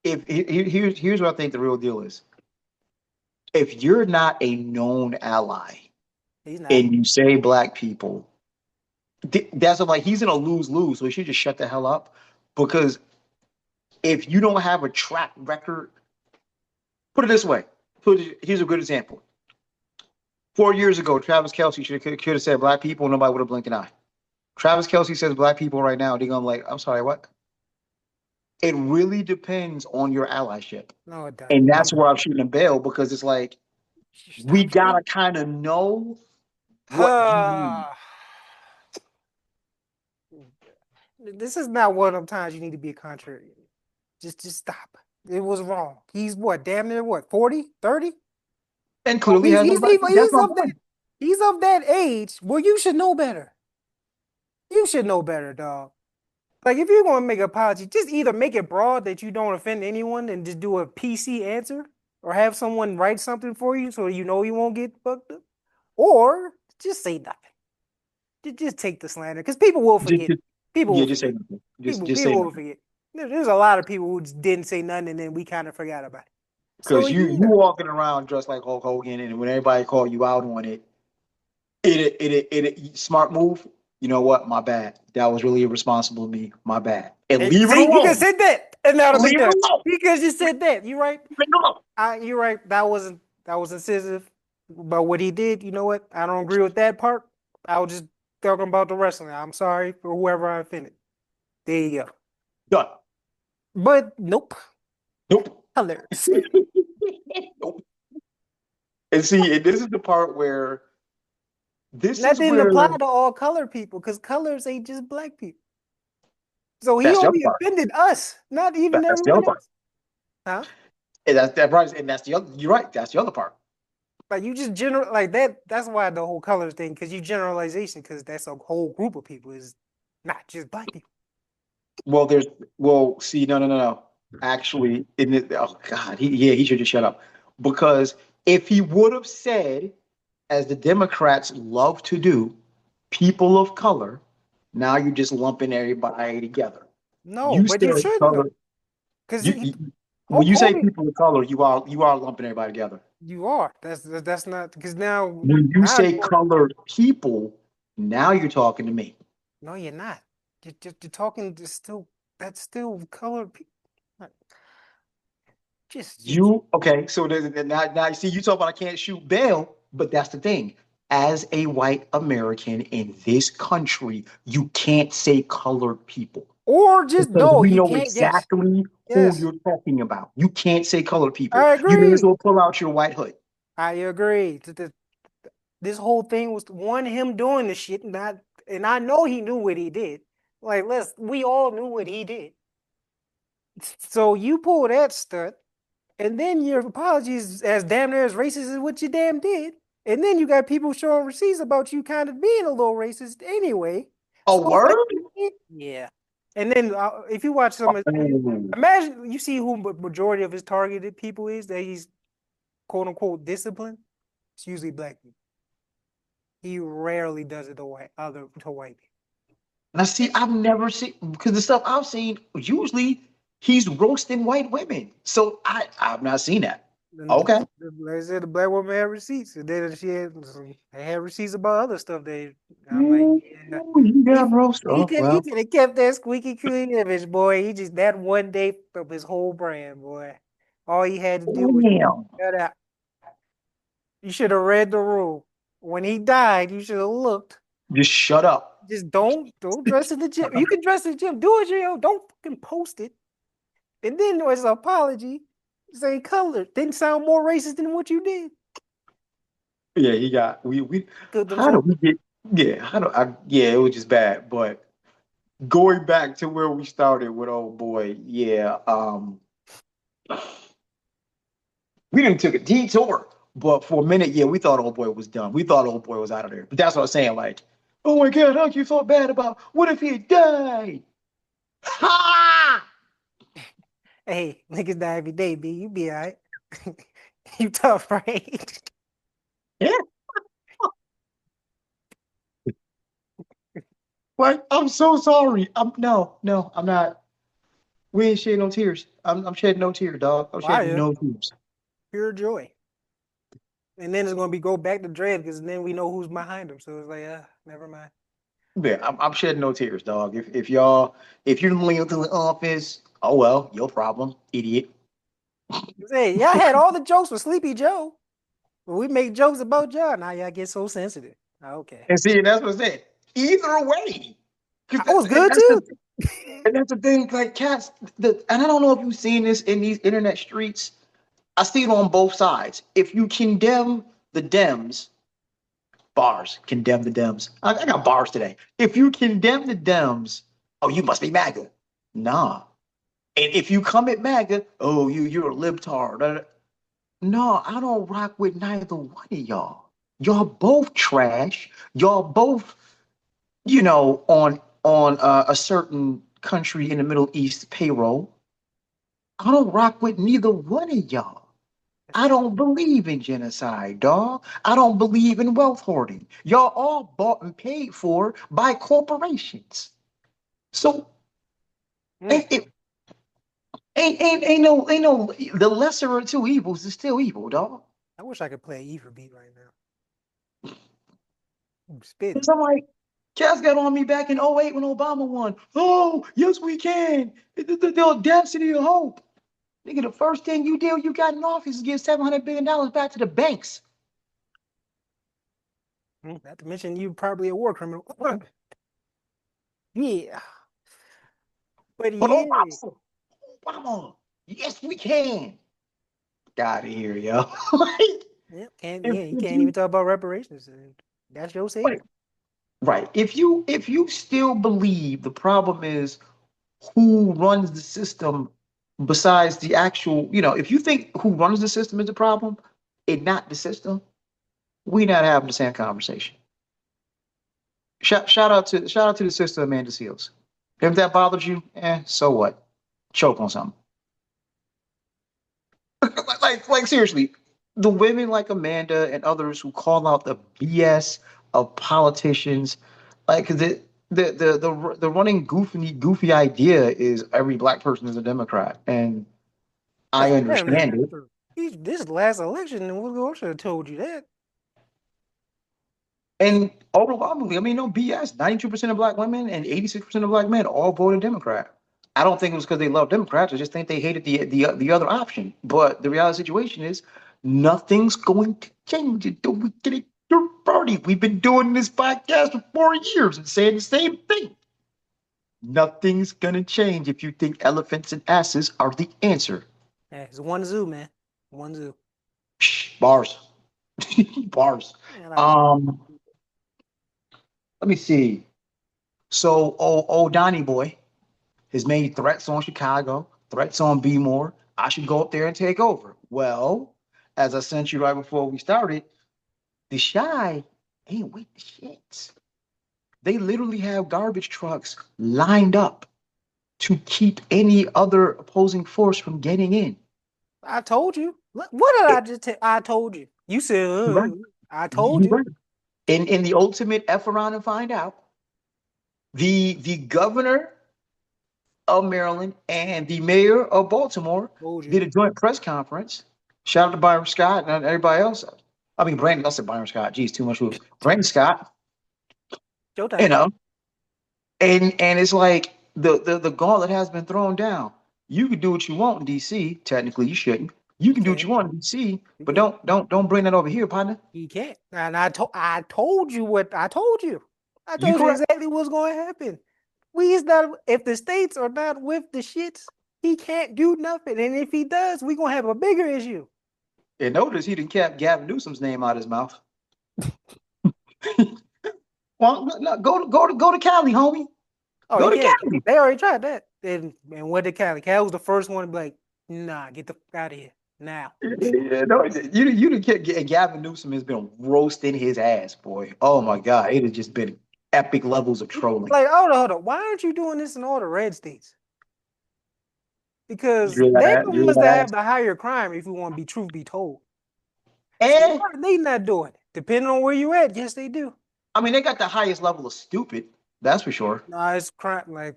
S1: If here's what I think the real deal is. If you're not a known ally
S2: He's not.
S1: and you say black people, that's what, like he's in a lose lose. So he should just shut the hell up. Because if you don't have a track record, put it this way. Here's a good example. 4 years ago, Travis Kelsey could have said black people, and nobody would have blinked an eye. Travis Kelsey says black people right now, they're gonna like, I'm sorry, what? It really depends on your allyship.
S2: No, it doesn't.
S1: And
S2: I'm
S1: that's where I'm shooting a bail because it's like we
S2: stop
S1: gotta
S2: saying.
S1: kind of know what you mean.
S2: This is not one of them times you need to be a contrarian. Just stop. It was wrong. He's what, damn near what, 40, 30?
S1: And
S2: Oh,
S1: clearly has no right. That's
S2: he's
S1: my
S2: of that
S1: point.
S2: he's of that age. Well, you should know better. You should know better, dog. Like if you're gonna make an apology, just either make it broad that you don't offend anyone and just do a PC answer, or have someone write something for you so you know you won't get fucked up, or just say nothing. Just take the slander because people will
S1: Just,
S2: forget.
S1: just
S2: People will
S1: yeah, just say
S2: forget.
S1: nothing. Just
S2: People
S1: say
S2: will
S1: nothing.
S2: forget. There's a lot of people who just didn't say nothing and then we kind of forgot about it. So
S1: Because you
S2: yeah,
S1: walking around dressed like Hulk Hogan, and when everybody call you out on it, smart move. You know what? My bad. That was really irresponsible of me. My bad. And
S2: and
S1: leave it
S2: see, you could
S1: alone.
S2: said that, and that'll be
S1: Leave it
S2: done.
S1: alone.
S2: You could just said that. You right.
S1: Leave it alone.
S2: You're right. That was incisive. But what he did, you know what? I don't agree with that part. I was just talking about the wrestling. I'm sorry for whoever I offended. There you go.
S1: Done.
S2: But nope.
S1: Nope.
S2: Colors.
S1: Nope. And see, and this is the part where this
S2: That
S1: is
S2: didn't
S1: where
S2: apply to all color people because colors ain't just black people. So he
S1: that's the other
S2: only
S1: part.
S2: offended us, not even
S1: That's the other
S2: everyone
S1: part.
S2: else. Huh?
S1: And that's that right. And that's the other. You're right. That's the other part.
S2: Like you just general like that. That's why the whole colors thing, because you generalization, because that's a whole group of people is not just black people.
S1: Well, there's well, see, no. Actually, in it, oh God, he should just shut up. Because if he would have said, as the Democrats love to do, people of color, now you're just lumping everybody together.
S2: No,
S1: You
S2: but you
S1: said
S2: shouldn't
S1: color.
S2: though, because
S1: When you say
S2: only
S1: people of color, you are lumping everybody together.
S2: you are. That's not because
S1: When you
S2: now
S1: say colored people, now you're talking to me.
S2: no, you're not. You're talking to still that's still colored people. Just
S1: You okay? So now you see you talk about I can't shoot bail, but that's the thing. As a white American in this country, you can't say colored people
S2: or just
S1: because
S2: no,
S1: we
S2: you
S1: know
S2: can't. Yes,
S1: exactly who
S2: yes,
S1: you're talking about. You can't say colored people.
S2: I
S1: You may as
S2: agree.
S1: well pull out your white hood.
S2: I agree. This whole thing was one him doing the shit, not and I know he knew what he did. Like we all knew what he did. So you pull that stunt, and then your apologies as damn near as racist as what you damn did. And then you got people showing receipts about you kind of being a little racist anyway.
S1: A
S2: So it's like,
S1: word?
S2: yeah. And then if you watch some of
S1: Oh,
S2: imagine you see who majority of his targeted people is that he's quote unquote disciplined. It's usually black people. He rarely does it to white people.
S1: now see, I've never seen because the stuff I've seen usually he's roasting white women. So I've not seen that.
S2: And
S1: Okay.
S2: like I said, the black woman had receipts, and then they had receipts about other stuff. I'm like,
S1: Ooh,
S2: yeah,
S1: you
S2: he
S1: got roast. Oh
S2: he
S1: well.
S2: could have kept that squeaky clean image, boy. He just that one day of his whole brand, boy. All he had to do was
S1: Damn.
S2: shut out. You should have read the rule. When he died, you should have looked.
S1: Just shut up.
S2: Just don't dress in the gym. You can dress in the gym. Do it, you don't fucking post it. And then there's an apology. Say color. Didn't sound more racist than what you did.
S1: Yeah, he got we
S2: Cooked
S1: how do
S2: himself.
S1: we get yeah, how do I yeah, it was just bad. But going back to where we started with old boy, yeah, we didn't took a detour. But for a minute, yeah, we thought old boy was done. We thought old boy was out of there. But that's what I'm saying. Like, oh my God, how you felt bad about what if he died? Ha!
S2: Hey, niggas die every day, B. You be all right. You tough, right?
S1: Yeah. Like, I'm so sorry. I'm not. We ain't shedding no tears. I'm shedding no tears, dog. I'm
S2: Why
S1: shedding
S2: is
S1: no tears.
S2: pure joy. And then it's gonna be go back to dread because then we know who's behind him. So it's like, never mind.
S1: Yeah, I'm shedding no tears, dog. If you're loyal to the office, oh well, your problem, idiot.
S2: Hey, y'all had all the jokes with Sleepy Joe. But we make jokes about y'all. Now y'all get so sensitive. Okay.
S1: And see, that's what I said. Either way, because
S2: I was good too.
S1: that's the thing. Like cats, and I don't know if you've seen this in these internet streets. I see it on both sides. If you condemn the Dems, bars, condemn the Dems. I got bars today. If you condemn the Dems, oh, you must be MAGA. Nah. And if you come at MAGA, oh, you're a libtard. No, I don't rock with neither one of y'all. Y'all both trash. Y'all both, on a certain country in the Middle East payroll. I don't rock with neither one of y'all.
S2: That's
S1: I
S2: true.
S1: don't believe in genocide, dog. I don't believe in wealth hoarding. Y'all all bought and paid for by corporations. So
S2: Mm,
S1: it ain't no the lesser of two evils is still evil, dog.
S2: I wish I could play Eva beat right now. I'm spitting.
S1: Because I'm like, Cass got on me back in '08 when Obama won. Oh, yes, we can. The audacity of hope. Nigga, the first thing you did when you got in office is give $700 billion back to the banks.
S2: Not to mention you probably a war criminal. Yeah. But
S1: But
S2: yeah.
S1: Obama, yes, we can. Get out of here, yo. Like,
S2: Yeah, can't
S1: if,
S2: yeah, you
S1: if
S2: can't even
S1: you
S2: talk about reparations. That's your
S1: right,
S2: savior.
S1: right. If you still believe the problem is who runs the system besides the actual, if you think who runs the system is the problem and not the system, we not having the same conversation. Shout out to the sister Amanda Seals. If that bothers you, so what? Choke on something. like seriously, the women like Amanda and others who call out the BS of politicians, like the running goofy idea is every black person is a Democrat, and I
S2: Oh, wait a minute.
S1: understand it.
S2: This last election, and we should have told you that.
S1: And overwhelmingly, I mean, no BS. 92% of black women and 86% of black men all voted Democrat. I don't think it was because they love Democrats. I just think they hated the other option. But the reality situation is nothing's going to change until we get a third party. We've been doing this podcast for 4 years and saying the same thing. Nothing's gonna change if you think elephants and asses are the answer.
S2: Yeah, it's one zoo, man. One zoo.
S1: Shh, bars. Bars.
S2: Man, I love
S1: Um, Let me see. So, old Donnie boy has made threats on Chicago, threats on Bmore. I should go up there and take over. Well, as I sent you right before we started, the Shy ain't with the shits. They literally have garbage trucks lined up to keep any other opposing force from getting in.
S2: I told you. What did I just tell? I told you. You said,
S1: You right.
S2: I told
S1: You
S2: you.
S1: right. In the ultimate F around and find out, the governor of Maryland and the mayor of Baltimore
S2: Told you.
S1: did a joint press conference. Shout out to Byron Scott and everybody else. I mean, Brandon, I said Byron Scott. Geez, too much rules. Brandon Scott, you
S2: Showtime.
S1: know, and it's like the gauntlet has been thrown down. You can do what you want in DC. Technically, you shouldn't. You
S2: He
S1: can do what
S2: can't.
S1: you want in DC,
S2: He
S1: but
S2: can't.
S1: don't bring that over here, partner.
S2: He can't. And I told you what I told you. I
S1: You
S2: told you
S1: correct.
S2: exactly what's going to happen. We is not if the states are not with the shits, he can't do nothing. And if he does, we gonna have a bigger issue.
S1: And notice he didn't kept Gavin Newsom's name out of his mouth. Well, no, go to Cali, homie.
S2: Oh
S1: Go to
S2: yeah,
S1: Cali.
S2: they already tried that. And what did Cali? Cali was the first one to be like, nah, get the fuck out of here now.
S1: Yeah, no, you didn't get Gavin Newsom has been roasting his ass, boy. Oh my God, it has just been epic levels of trolling.
S2: Like, hold on. Why aren't you doing this in all the red states?
S1: You
S2: Because
S1: really
S2: they
S1: gotta,
S2: the
S1: you really
S2: ones
S1: gotta
S2: that have
S1: ask.
S2: the higher crime, if you want to be truth be told. So
S1: And
S2: why are they not doing it? Depending on where you at, yes, they do.
S1: I mean, they got the highest level of stupid. That's for sure.
S2: Nah, it's crime like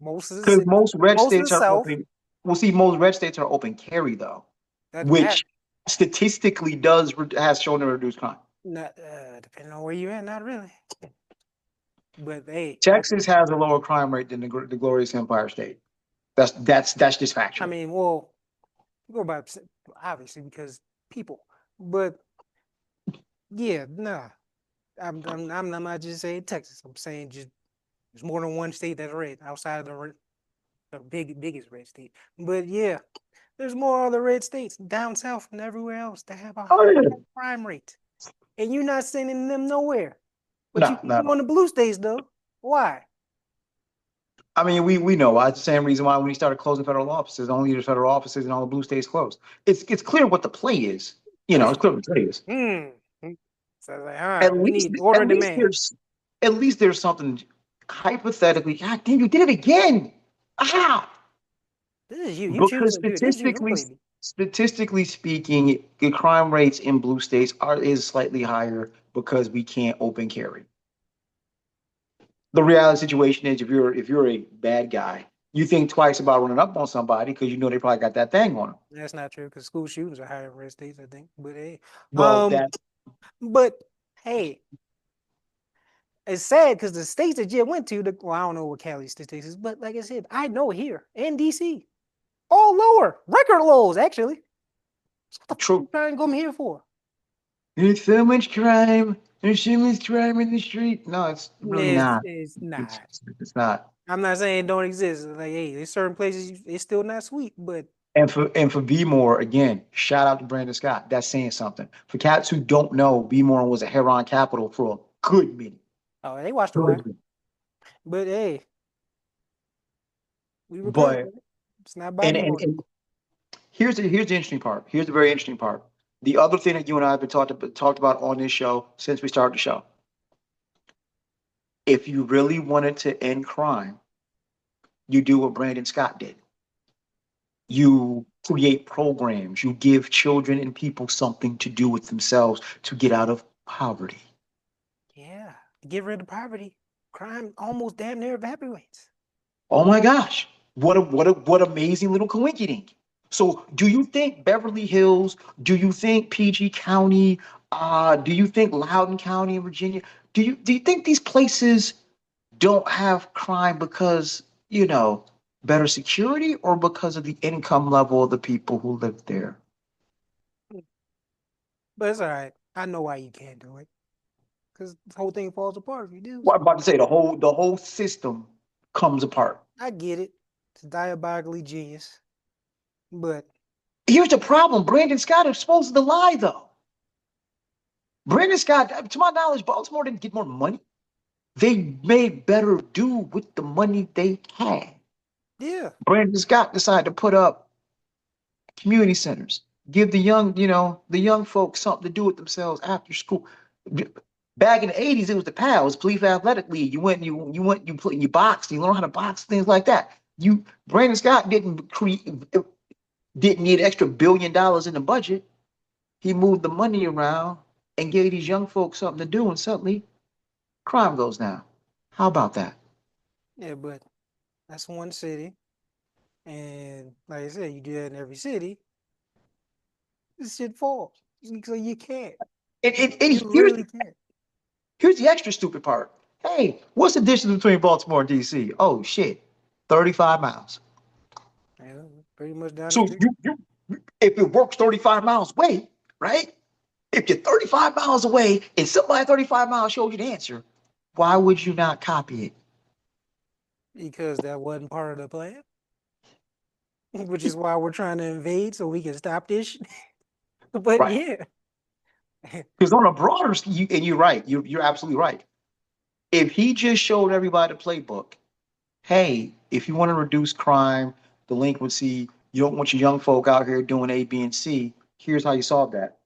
S2: most of the
S1: Because
S2: cities,
S1: most red
S2: most of the
S1: states are
S2: South.
S1: open. We'll see most red states are open carry though,
S2: That
S1: which statistically has shown to reduce crime.
S2: not depending on where you at, not really. But hey,
S1: Texas has a lower crime rate than the glorious Empire State. That's just
S2: I
S1: factual.
S2: mean, well, go by obviously because people, but yeah, nah. I'm not just saying Texas. I'm saying just there's more than one state that's red outside of the biggest red state. But yeah, there's more other red states down south and everywhere else that have a
S1: Oh
S2: high
S1: yeah.
S2: crime rate, and you're not sending them nowhere. But you
S1: No,
S2: keep
S1: no.
S2: going to blue states though. Why?
S1: I mean, we know why. It's the same reason why when he started closing federal offices, only the federal offices and all the blue states closed. It's clear what the play is. You know, it's clear what the play is.
S2: Hmm. So I was like, all right,
S1: At
S2: we
S1: least
S2: need order
S1: at
S2: and
S1: least
S2: demand.
S1: there's at least there's something hypothetically. God damn, you did it again. Ah,
S2: This is you. You
S1: because
S2: choosing to do it. This is you. Don't blame me.
S1: statistically speaking, the crime rates in blue states are is slightly higher because we can't open carry. The reality situation is if you're a bad guy, you think twice about running up on somebody because you know they probably got that thing on them.
S2: That's not true because school shootings are higher in red states, I think. But hey,
S1: Well,
S2: um,
S1: that
S2: but hey, it's sad because the states that you went to, well, I don't know what Cali statistics is, but like I said, I know here in DC, all lower, record lows actually. So what the fuck
S1: true.
S2: you trying to come here for?
S1: There's so much crime. There's so much crime in the street. No, it's really not.
S2: It's
S1: It's
S2: not.
S1: it's not.
S2: I'm not saying it don't exist. Like, hey, there's certain places it's still not sweet, but
S1: And for Bmore, again, shout out to Brandon Scott. That's saying something. For cats who don't know, Bmore was a heroin capital for a good minute.
S2: oh, they watched the
S1: Good
S2: wire.
S1: minute.
S2: But hey, we repaired
S1: But
S2: it. It's not by
S1: and,
S2: me
S1: and
S2: more.
S1: and here's the interesting part. Here's the very interesting part. The other thing that you and I have been talked about on this show since we started the show. If you really wanted to end crime, you do what Brandon Scott did. You create programs. You give children and people something to do with themselves to get out of poverty.
S2: Yeah, get rid of poverty. Crime almost damn near evaporates.
S1: Oh my gosh. What amazing little coincidence. So do you think Beverly Hills, do you think PG County, do you think Loudoun County in Virginia, do you think these places don't have crime because, better security or because of the income level of the people who live there?
S2: But it's all right. I know why you can't do it. Because the whole thing falls apart if you do.
S1: Well, I'm about to say the whole system comes apart.
S2: I get it. It's diabolically genius. But
S1: Here's the problem. Brandon Scott is supposed to lie though. Brandon Scott, to my knowledge, Baltimore didn't get more money. They made better do with the money they had.
S2: yeah.
S1: Brandon Scott decided to put up community centers, give the young folks something to do with themselves after school. Back in the '80s, it was the PALs, Police Athletic League. You boxed, you learn how to box, things like that. Brandon Scott didn't need extra $1 billion in the budget. He moved the money around and gave these young folks something to do, and suddenly crime goes down. How about that?
S2: Yeah, but that's one city. And like I said, you do that in every city, this shit falls. So you can't.
S1: And
S2: You literally can't.
S1: here's the extra stupid part. Hey, what's the distance between Baltimore and DC? Oh shit, 35 miles.
S2: Yeah, pretty much down the
S1: So
S2: street.
S1: If it works 35 miles away, right? If you're 35 miles away and somebody 35 miles shows you the answer, why would you not copy
S2: because that wasn't part of the plan, which
S1: it?
S2: is why we're trying to invade so we can stop this shit. But
S1: Right.
S2: yeah,
S1: Because on a broader scale, and you're right, you're absolutely right. If he just showed everybody the playbook, hey, if you want to reduce crime, delinquency, you don't want your young folk out here doing A, B, and C, here's how you solve that.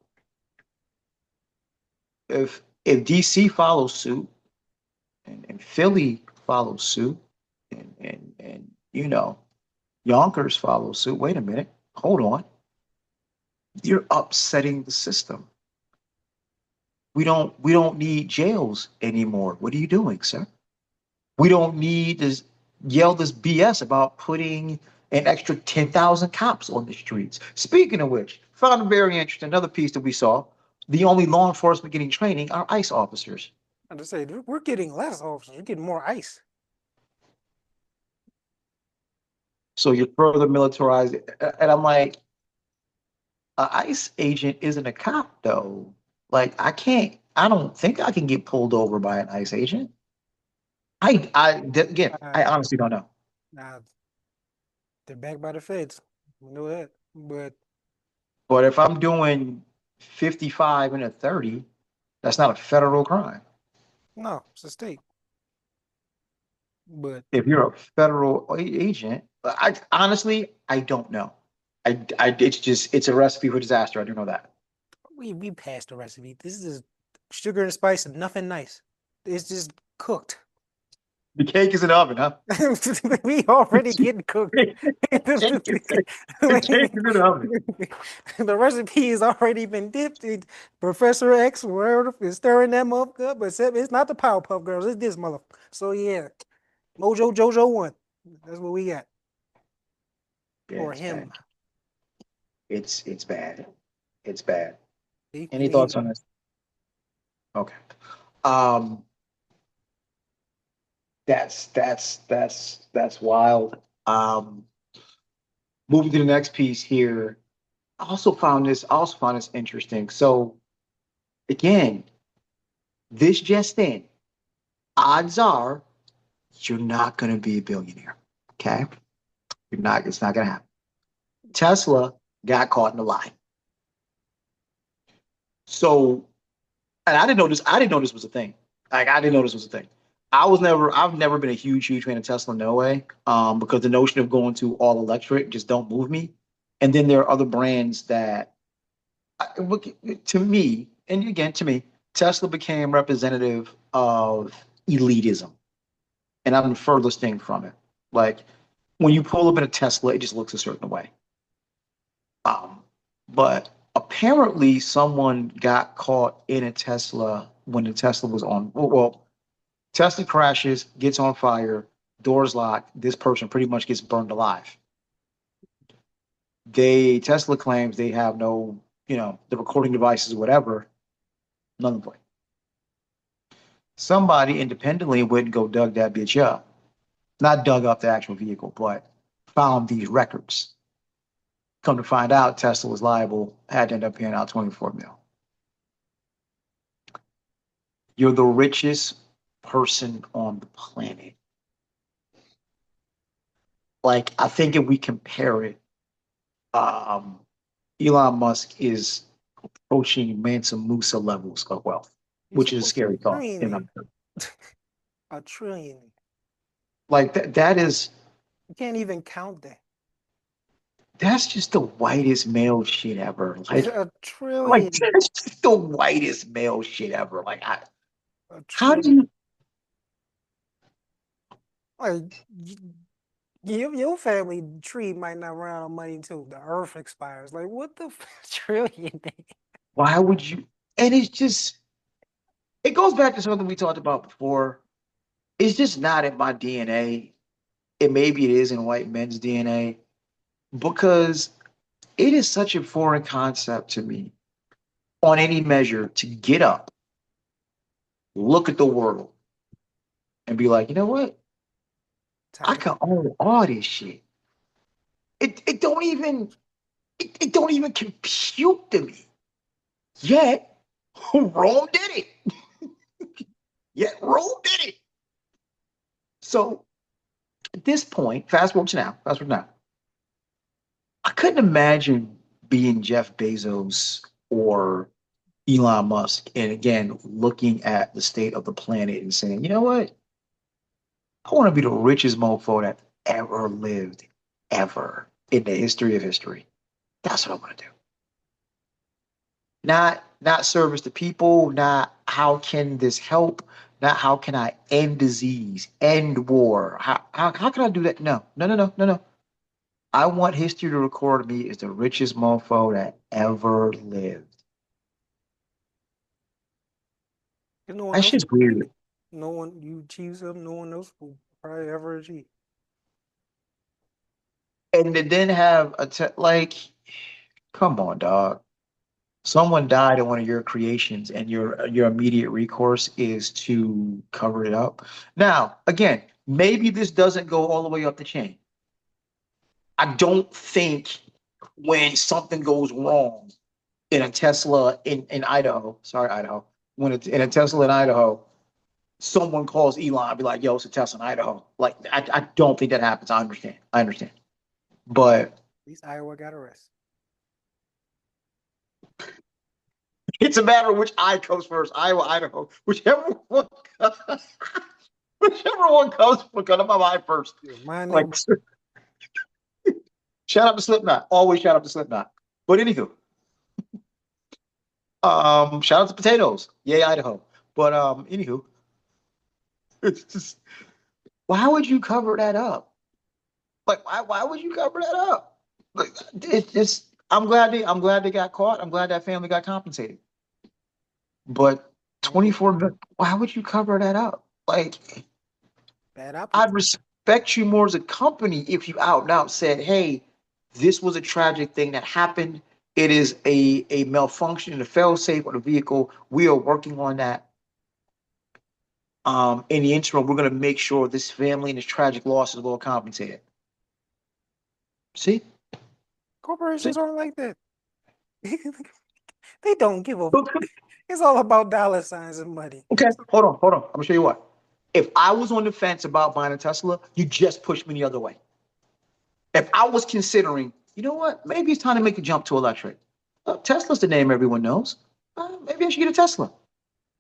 S1: If DC follows suit and Philly follows suit and you know Yonkers follows suit, wait a minute, hold on. You're upsetting the system. We don't need jails anymore. What are you doing, sir? We don't need to yell this BS about putting an extra 10,000 cops on the streets. Speaking of which, found it very interesting. Another piece that we saw: the only law enforcement getting training are ICE officers.
S2: I just say we're getting less officers, we're getting more ICE.
S1: So you're further militarized. And I'm like, an ICE agent isn't a cop, though. Like, I don't think I can get pulled over by an ICE agent. Again, I
S2: Uh,
S1: honestly don't know.
S2: Now they're backed by the feds. We know that, but
S1: But if I'm doing 55 and a 30, that's not a federal crime.
S2: no, it's a state. But
S1: If you're a federal agent, I honestly, I don't know. It's a recipe for disaster. I do know that.
S2: we passed the recipe. This is sugar and spice and nothing nice. It's just cooked.
S1: The cake is in the oven, huh?
S2: We already getting cooked.
S1: The cake is in the oven.
S2: The recipe has already been dipped. Professor X, wherever is stirring that motherfucker up, but it's not the Powerpuff Girls. It's this motherfucker. So yeah, Mojo Jojo one. That's what we got
S1: Yeah,
S2: for
S1: it's bad.
S2: him.
S1: It's bad. It's bad.
S2: He
S1: Any
S2: need
S1: thoughts on this? Okay. Um, that's wild. Moving to the next piece here. I also found this interesting. So again, this just in, odds are you're not gonna be a billionaire. Okay? It's not gonna happen. Tesla got caught in the lie. So, and I didn't know this was a thing. Like I didn't know this was a thing. I've never been a huge fan of Tesla, no way. Because the notion of going to all electric just don't move me. And then there are other brands that, look, to me, and again, to me, Tesla became representative of elitism. And I'm the furthest thing from it. Like when you pull up in a Tesla, it just looks a certain way. Um, but apparently, someone got caught in a Tesla when the Tesla was on. Well, Tesla crashes, gets on fire, doors locked. This person pretty much gets burned alive. Tesla claims they have no, the recording devices, whatever, none of them. Somebody independently went and go dug that bitch up. Not dug up the actual vehicle, but found these records. Come to find out, Tesla was liable, had to end up paying out 24 mil. You're the richest person on the planet. Like, I think if we compare it, um, Elon Musk is approaching Mansa Musa levels of wealth,
S2: He's
S1: which is a
S2: approaching
S1: scary
S2: a
S1: thought.
S2: trillion. A trillion.
S1: Like that is
S2: You can't even count that.
S1: that's just the whitest male shit ever.
S2: A
S1: Like
S2: trillion.
S1: that's just the whitest male shit ever.
S2: A
S1: How do
S2: trillion.
S1: you
S2: Like your family tree might not run out of money until the earth expires. Like what the trillion?
S1: why would you and it's just it goes back to something we talked about before. It's just not in my DNA. And maybe it is in white men's DNA because it is such a foreign concept to me on any measure to get up, look at the world, and be like, you know what? I
S2: Type
S1: can own all this shit. It don't even. It don't even compute to me. Yet Rome did it. Yet Rome did it. So at this point, fast forward to now. Fast forward now. I couldn't imagine being Jeff Bezos or Elon Musk, and again looking at the state of the planet and saying, you know what? I want to be the richest mofo that ever lived, ever in the history of history. That's what I want to do. Not service the people, not how can this help, not how can I end disease, end war. How can I do that? No, no, no, no, no, no. I want history to record me as the richest mofo that ever lived.
S2: There's no one
S1: That
S2: else
S1: shit's
S2: will achieve
S1: weird.
S2: it. No one you achieve something, no one else will probably ever achieve.
S1: And to then have like, come on, dog. Someone died in one of your creations, and your immediate recourse is to cover it up. Now, again, maybe this doesn't go all the way up the chain. I don't think when something goes wrong in a Tesla in Idaho, sorry, Idaho, when it's in a Tesla in Idaho, someone calls Elon, be like, yo, it's a Tesla in Idaho. Like, I don't think that happens. I understand. I understand. But
S2: At least Iowa got arrested.
S1: it's a matter of which I comes first, Iowa, Idaho, whichever one, whichever one comes because I'm my first.
S2: Yeah, my
S1: Like,
S2: neighbor.
S1: shout out to Slipknot. Always shout out to Slipknot. But anywho, shout out to potatoes. Yay, Idaho. But anywho, it's just why would you cover that up? Like, why would you cover that up? Like, it's just I'm glad they got caught. I'm glad that family got compensated. But
S2: Don't get
S1: 24 million, why would you cover that up? Like,
S2: bad
S1: I'd
S2: optics.
S1: respect you more as a company if you out and out said, hey, this was a tragic thing that happened. It is a malfunction in the fail safe of the vehicle. We are working on that. In the interim, we're going to make sure this family and this tragic loss is well compensated. See? See?
S2: Corporations aren't like that. They don't give a.
S1: Okay,
S2: It's all about dollar signs and money.
S1: hold on. I'm going to show you what. If I was on the fence about buying a Tesla, you just pushed me the other way. If I was considering, you know what, maybe it's time to make a jump to electric. Tesla's the name everyone knows. Maybe I should get a Tesla.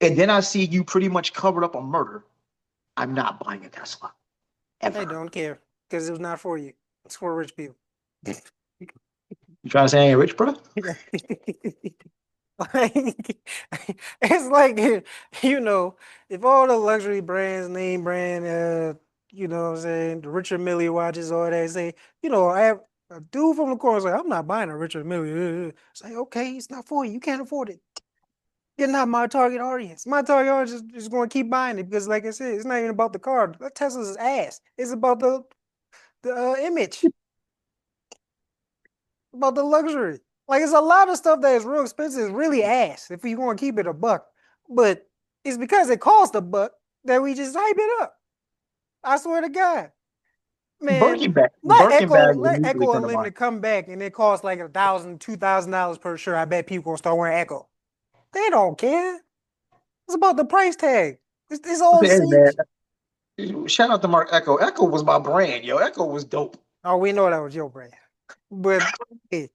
S1: And then I see you pretty much covered up on murder. I'm not buying a Tesla
S2: They
S1: ever.
S2: don't care because it was not for you. It's for rich people.
S1: You trying to say I ain't rich, bro?
S2: Like, it's like, you know, if all the luxury brands, name brand, you know what I'm saying, the Richard Mille watches, all that, say, you know, I have a dude from the corner say, I'm not buying a Richard Mille. Say, okay, it's not for you. You can't afford it. You're not my target audience. My target audience is going to keep buying it because, like I said, it's not even about the car. That Tesla's ass. It's about the image, about the luxury. Like it's a lot of stuff that is real expensive, is really ass if you want to keep it a buck. But it's because it costs a buck that we just hype it up. I swear to God. Man,
S1: Birkin bag
S2: Let
S1: immediately
S2: Echo
S1: come to mind.
S2: Unlimited come back and it costs like $1,000, $2,000 per shirt. I bet people gonna start wearing Echo. They don't care. It's about the price tag. It's all the
S1: Hey
S2: same.
S1: man, shout out to Mark Echo. Echo was my brand, yo. Echo was dope.
S2: Oh, we know that was your brand. But hey,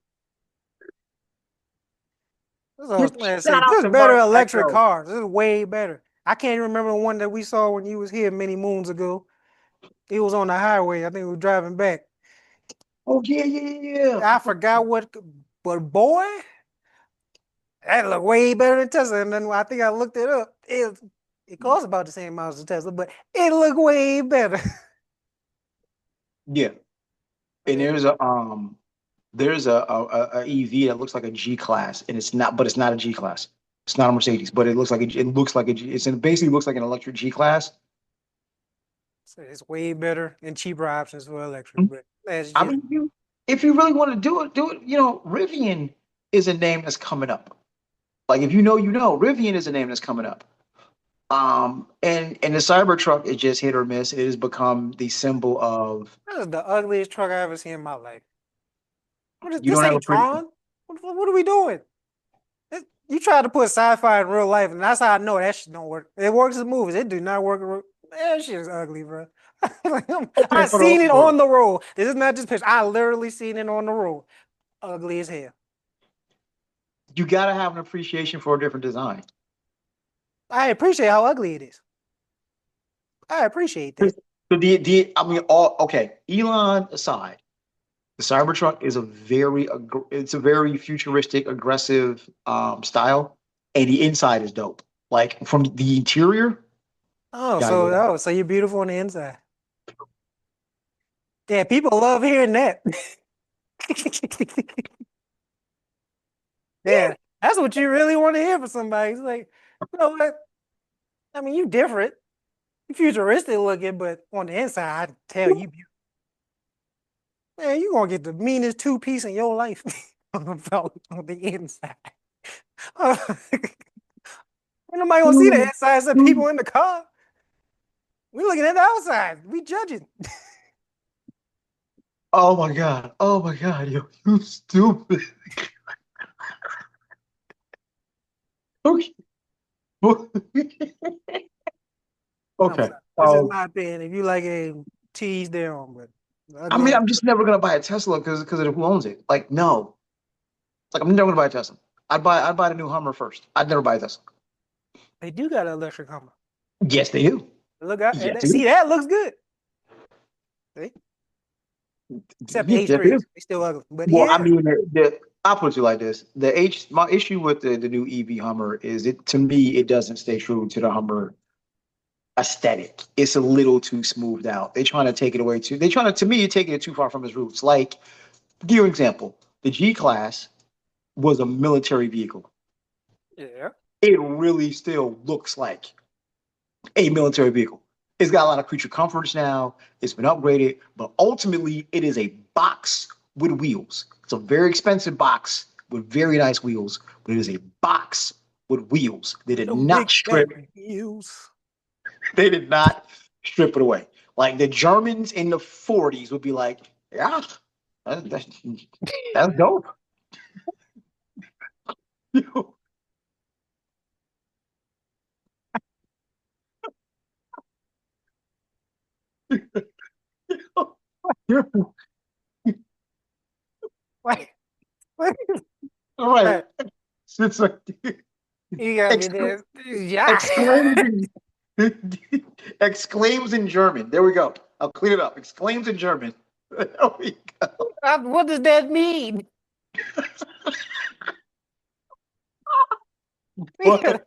S2: like I
S1: Shout
S2: say,
S1: out
S2: there's
S1: to
S2: better
S1: Mark
S2: electric
S1: Echo.
S2: cars. This is way better. I can't remember the one that we saw when you was here many moons ago. It was on the highway. I think we were driving back.
S1: Oh yeah.
S2: I forgot but boy, that looked way better than Tesla. And then I think I looked it up. It costs about the same amount as Tesla, but it looked way better.
S1: Yeah. And
S2: Like,
S1: there's a EV that looks like a G class, and it's not, but it's not a G class. It's not a Mercedes, but it looks like a G. It basically looks like an electric G class.
S2: it's way better and cheaper options for electric, but that's
S1: I
S2: just
S1: mean, if you really want to do it, do it. You know, Rivian is a name that's coming up. Like if you know, you know, Rivian is a name that's coming up. And the Cybertruck is just hit or miss. It has become the symbol of
S2: that is the ugliest truck I ever seen in my life.
S1: You
S2: This
S1: don't have a
S2: ain't
S1: pretty.
S2: Tron. What are we doing? You try to put sci-fi in real life, and that's how I know that shit don't work. It works in movies. It do not work. That shit is ugly, bro. Like,
S1: Okay,
S2: I
S1: hold on,
S2: seen it
S1: hold on.
S2: on the road. This is not just picture. I literally seen it on the road. Ugly as hell.
S1: You gotta have an appreciation for a different design.
S2: I appreciate how ugly it is. I appreciate that.
S1: So I mean, all okay. Elon aside, the Cybertruck is it's a very futuristic, aggressive style, and the inside is dope. Like from the interior, gotta go.
S2: So you're beautiful on the inside. Yeah, people love hearing that. Yeah, that's what you really want to hear from somebody. It's like, you know what? I mean, you different, you futuristic looking, but on the inside, I tell you, man, you gonna get the meanest two piece in your life on the inside. Ain't nobody gonna see the inside except people in the car. We looking at the outside. We judging.
S1: Oh my god! Oh my god! You stupid. Okay.
S2: I'm
S1: Okay.
S2: sorry. That's just my opinion. If you like a tease down, but
S1: I
S2: ugly
S1: mean,
S2: ass.
S1: I'm just never gonna buy a Tesla because of who owns it. Like, no. Like, I'm never gonna buy a Tesla. I'd buy the new Hummer first. I'd never buy a Tesla.
S2: They do got an electric Hummer.
S1: Yes, they do.
S2: Look out,
S1: Yes, they do.
S2: see that looks good. See? Except the
S1: Yes, they do.
S2: H3s, they still ugly. But
S1: Well, I
S2: yeah,
S1: mean, I'll put it like this: my issue with the new EV Hummer is to me it doesn't stay true to the Hummer aesthetic. It's a little too smoothed out. They're trying to take it away too. They're trying to me taking it too far from its roots. Like, give you an example: the G class was a military vehicle.
S2: yeah.
S1: It really still looks like a military vehicle. It's got a lot of creature comforts now. It's been upgraded, but ultimately it is a box with wheels. It's a very expensive box with very nice wheels, but it is a box with wheels. They did
S2: Them big
S1: not strip.
S2: fat heels.
S1: They did not strip it away. Like the Germans in the 40s would be like, yeah, that's, that's dope.
S2: Like, what?
S1: All right.
S2: Right.
S1: It's like,
S2: You got me
S1: excla-
S2: there. Yeah.
S1: exclaims in, exclaims in German. There we go. I'll clean it up. Exclaims in German. There we go.
S2: What does that mean? You could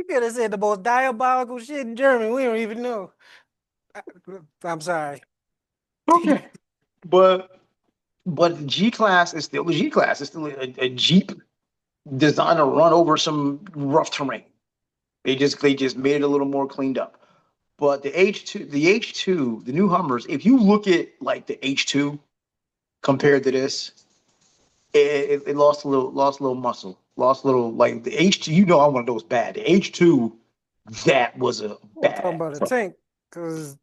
S1: But
S2: have said the most diabolical shit in German. We don't even know. I, I'm sorry.
S1: okay. But the G class is still the G class. It's still a Jeep designed to run over some rough terrain. They just made it a little more cleaned up. But the new Hummers, if you look at like the H2 compared to this, it lost a little muscle, lost a little like the H2. You know, I want those bad. The H2, that was a
S2: We're talking
S1: bad.
S2: about a tank because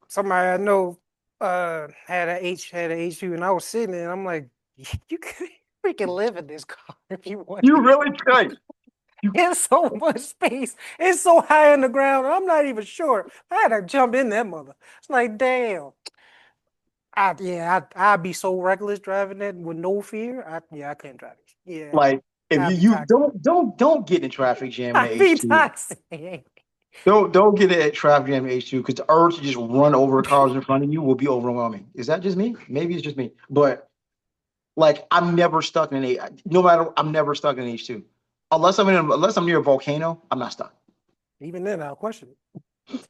S2: somebody I know had a H2 and I was sitting there and I'm like, you could freaking live in this car if you
S1: You
S2: wanted.
S1: really could. You
S2: It's so much space. It's so high in the ground. I'm not even sure. I had to jump in that mother. It's like, damn. I'd be so reckless driving that with no fear. I couldn't drive it. Yeah,
S1: like if
S2: I'd
S1: you
S2: be
S1: you
S2: toxic.
S1: don't get in a traffic jam in the
S2: I'd be
S1: H2.
S2: toxic.
S1: Don't get in a traffic jam in H2 because the urge to just run over cars in front of you will be overwhelming. Is that just me? Maybe it's just me. But like I'm never stuck in an A. No matter, I'm never stuck in an H2 unless I'm near a volcano. I'm not stuck.
S2: Even then, I'll question it.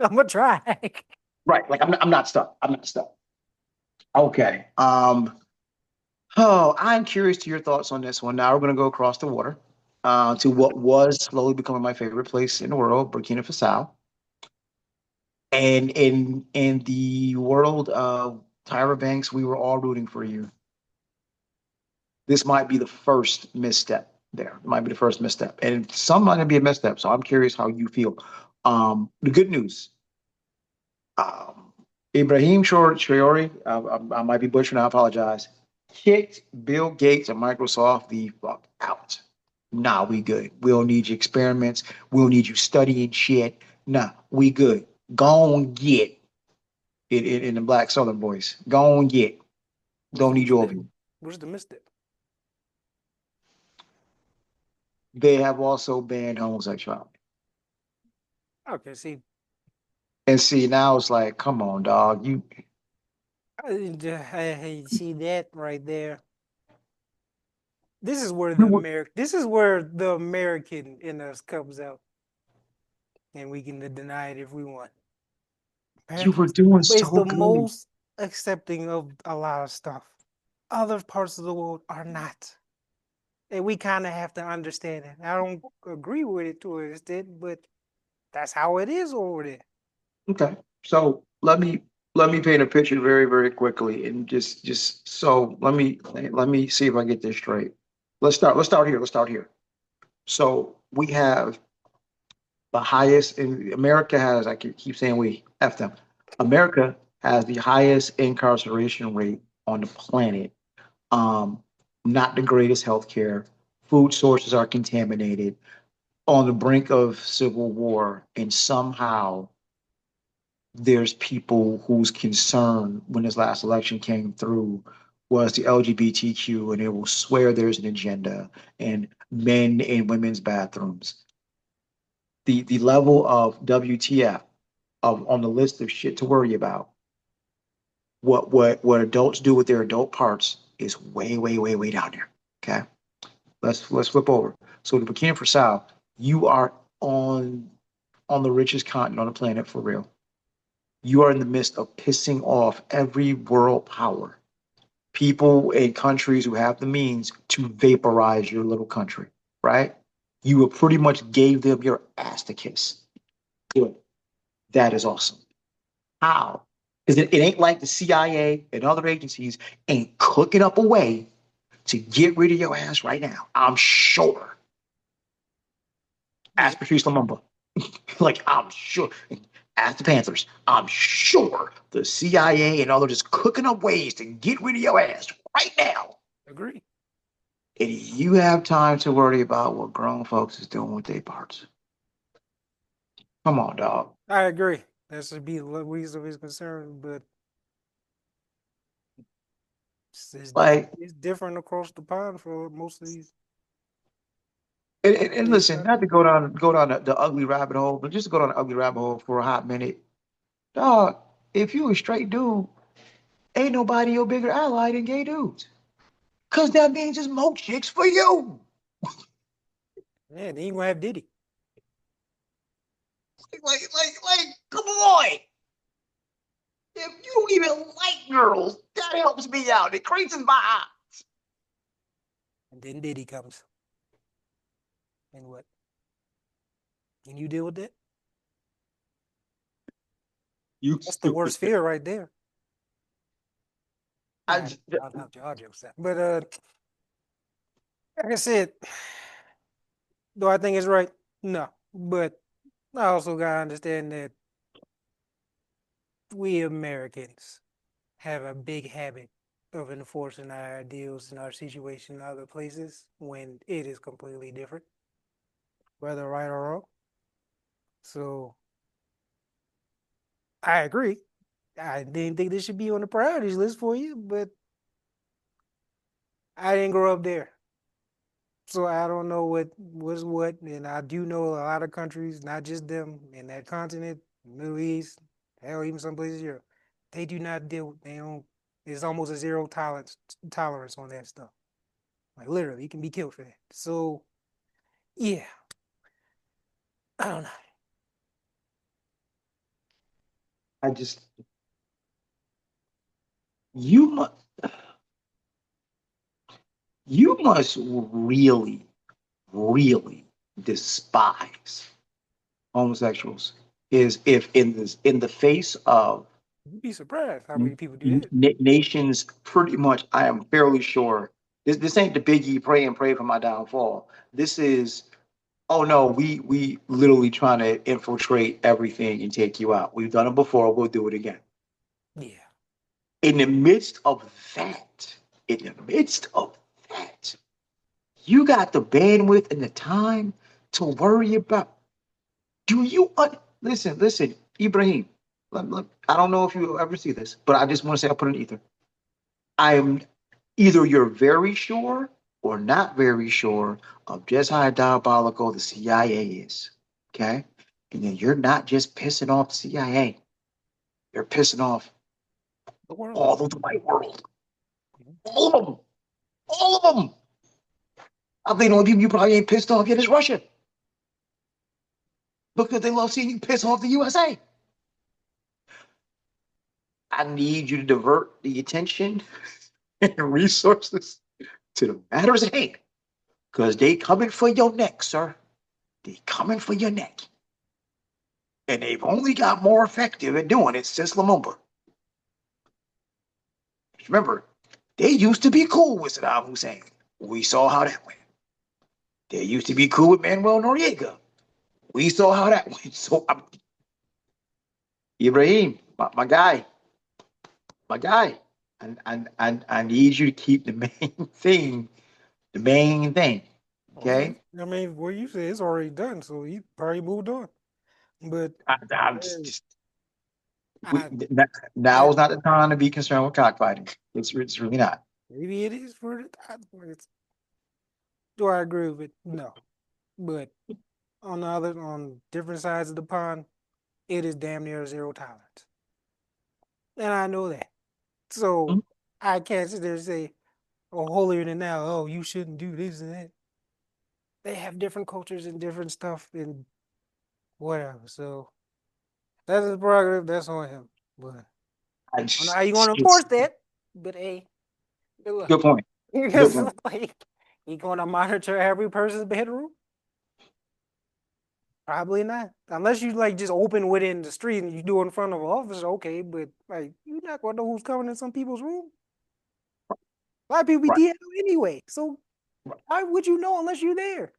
S2: I'm gonna try.
S1: Right? Like I'm not stuck. I'm not stuck. Okay. Oh, I'm curious to your thoughts on this one. Now we're going to go across the water to what was slowly becoming my favorite place in the world, Burkina Faso. And in the world of Tyra Banks, we were all rooting for you. This might be the first misstep there. It might be the first misstep. And some might be a misstep. So I'm curious how you feel. The good news um, Ibrahim Traore, I might be butchering, I apologize, kicked Bill Gates and Microsoft the fuck out. Nah, we good. We don't need your experiments. We don't need you studying shit. Nah, we good. Go on get it in the black southern voice. Go on get.
S2: What's
S1: Don't
S2: the
S1: need you
S2: mistake?
S1: over here.
S2: What's the mistake?
S1: They have also banned homosexuality.
S2: Okay, see,
S1: And see, now it's like, come on, dog.
S2: I see that right there. This is where
S1: You were,
S2: the American in us comes out, and we can deny it if we want.
S1: you were
S2: Americans
S1: doing
S2: is
S1: so
S2: the
S1: good.
S2: most accepting of a lot of stuff. Other parts of the world are not. And we kind of have to understand it. I don't agree with it to an extent, but that's how it is over there.
S1: Okay. So let me paint a picture very, very quickly and just so let me see if I get this straight. Let's start here. Let's start here. So we have the highest in America has, I keep saying we, F them. America has the highest incarceration rate on the planet. Um, Not the greatest healthcare. Food sources are contaminated, on the brink of civil war, and somehow there's people whose concern when this last election came through was the LGBTQ, and they will swear there's an agenda and men in women's bathrooms. The level of WTF on the list of shit to worry about, what adults do with their adult parts is way, way, way, way down there. Okay. Let's flip over. So the Burkina Faso, you are on on the richest continent on the planet for real. You are in the midst of pissing off every world power, people in countries who have the means to vaporize your little country, right? You will pretty much gave them your ass to kiss. Good. That is awesome. How? Because it ain't like the CIA and other agencies ain't cooking up a way to get rid of your ass right now. I'm sure.
S2: Yeah,
S1: Ask Patrice Lumumba. Like, I'm sure. Ask the Panthers. I'm sure the CIA and others is cooking up ways to get rid of your ass right now.
S2: agree.
S1: And you have time to worry about what grown folks is doing with their parts. Come on, dog.
S2: I agree. That should be the least of his concern, but
S1: Like,
S2: it's different across the pond for most of
S1: and
S2: these
S1: listen, not to
S2: countries.
S1: go down the ugly rabbit hole, but just to go down the ugly rabbit hole for a hot minute. Dog, if you a straight dude, ain't nobody your bigger ally than gay dudes. Cause that means just more chicks for you.
S2: Yeah, they ain't gonna have Diddy.
S1: Come on. If you don't even like girls, that helps me out. It creases my eye.
S2: And then Diddy comes. And what? Can you deal with that?
S1: You
S2: That's the
S1: stupid.
S2: worst fear right there.
S1: I
S2: Nah,
S1: just,
S2: I'll jokes that. But like I said, do I think it's right? No. But I also gotta understand that we Americans have a big habit of enforcing our ideals and our situation in other places when it is completely different, whether right or wrong. So I agree. I didn't think this should be on the priorities list for you, but I didn't grow up there. So I don't know what was what, and I do know a lot of countries, not just them in that continent, Middle East, hell, even some places Europe. They do not deal. They don't. It's almost a zero tolerance on that stuff. Like literally, you can be killed for that. So yeah, I don't know.
S1: I just, you must, you must really, really despise homosexuals. Is if in the face of
S2: You'd be surprised how many people do that.
S1: nations, pretty much, I am fairly sure this ain't the biggie pray and pray for my downfall. This is, oh no, we literally trying to infiltrate everything and take you out. We've done it before. We'll do it again.
S2: Yeah.
S1: In the midst of that, in the midst of that, you got the bandwidth and the time to worry about. Do you listen, Ibrahim? I don't know if you ever see this, but I just want to say I'll put it in ether. I am either you're very sure or not very sure of just how diabolical the CIA is. Okay? And then you're not just pissing off the CIA, you're pissing off
S2: The world.
S1: all of the white world.
S2: Mhm.
S1: All of them. All of them. I think the only people you probably ain't pissed off yet is Russia because they love seeing you piss off the USA. I need you to divert the attention and resources to the matters at hand because they coming for your neck, sir. They coming for your neck. And they've only got more effective at doing it since Lumumba. Remember, they used to be cool with Saddam Hussein. We saw how that went. They used to be cool with Manuel Noriega. We saw how that went. So, Ibrahim, my guy, and I need you to keep the main thing, the main thing.
S2: Well,
S1: Okay?
S2: I mean, what you said is already done, so he probably moved on. But
S1: I'm
S2: uh,
S1: just we,
S2: I,
S1: now
S2: I
S1: is not the time to be concerned with cockfighting. It's really not.
S2: maybe it is for the do I agree with it? No. But on the other on different sides of the pond, it is damn near zero tolerance. And I know that. So
S1: Mhm.
S2: I can't sit there and say, oh, holier than thou, oh, you shouldn't do this and that. They have different cultures and different stuff and whatever. So that's his prerogative, that's on him. But I don't know how you gonna
S1: It's
S2: enforce that. But hey, good luck.
S1: good point. Good
S2: It's
S1: point.
S2: like he gonna monitor every person's bedroom? Probably not. Unless you like just open within the street and you do it in front of an officer, okay, but like you're not gonna know who's coming in some people's room. A lot of people be
S1: Right.
S2: DL anyway. So
S1: Right.
S2: how would you know unless you're there?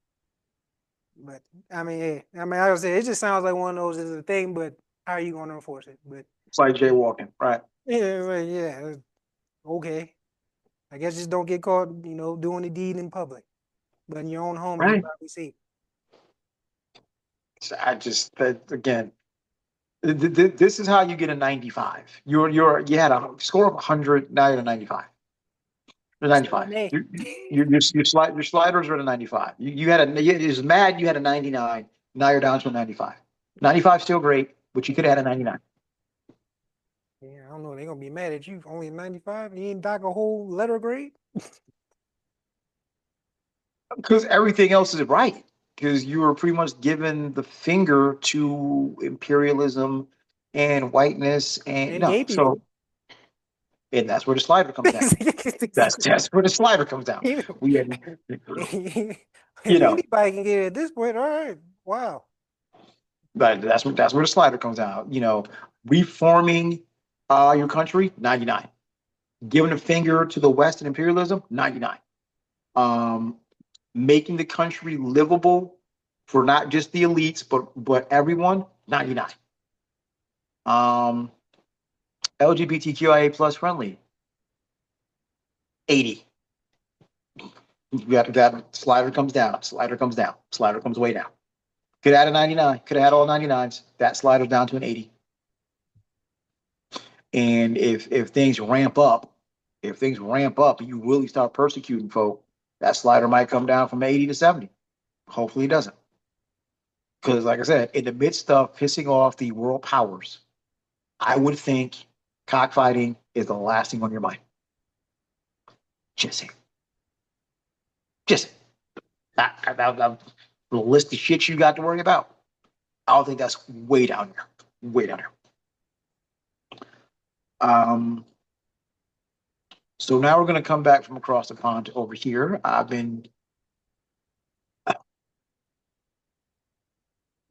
S2: But I mean, yeah. I mean, like I said, it just sounds like one of those is a thing, but how are you gonna enforce it? But
S1: It's like jaywalking. Right.
S2: yeah, it's like, yeah, okay. I guess just don't get caught, doing the deed in public. But in your own home, you
S1: Right.
S2: probably safe.
S1: So I just that again. This is how you get a 95. You had a score of 100. Now you're a 95. You're
S2: Still
S1: 95.
S2: an A.
S1: Your sliders are at a 95. You had a you was mad you had a 99. Now you're down to a 95. 95 still great, but you could have had a 99
S2: Yeah, I don't know. They're gonna be mad at you. Only a 95. You ain't dock a whole letter grade.
S1: because everything else is right. Because you were pretty much given the finger to imperialism and whiteness and
S2: And
S1: no.
S2: gay people.
S1: So and that's where the slider comes down. That's where the slider comes down. We had, you know,
S2: Anybody can get it at this point. All right. Wow.
S1: but that's where the slider comes out. Reforming your country, 99. Giving a finger to the West and imperialism, 99. Um, Making the country livable for not just the elites, but everyone, 99. Um, LGBTQIA plus friendly, 80. You got that slider comes down, slider comes down, slider comes way down. Could have had a 99, could have had all 99s. That slider's down to an 80. And if things ramp up, and you really start persecuting folk, that slider might come down from 80 to 70. Hopefully it doesn't. Because like I said, in the midst of pissing off the world powers, I would think cockfighting is the last thing on your mind. Just saying. Just saying. The list of shit you got to worry about. I don't think that's way down there. Way down there. Um, so now we're going to come back from across the pond over here.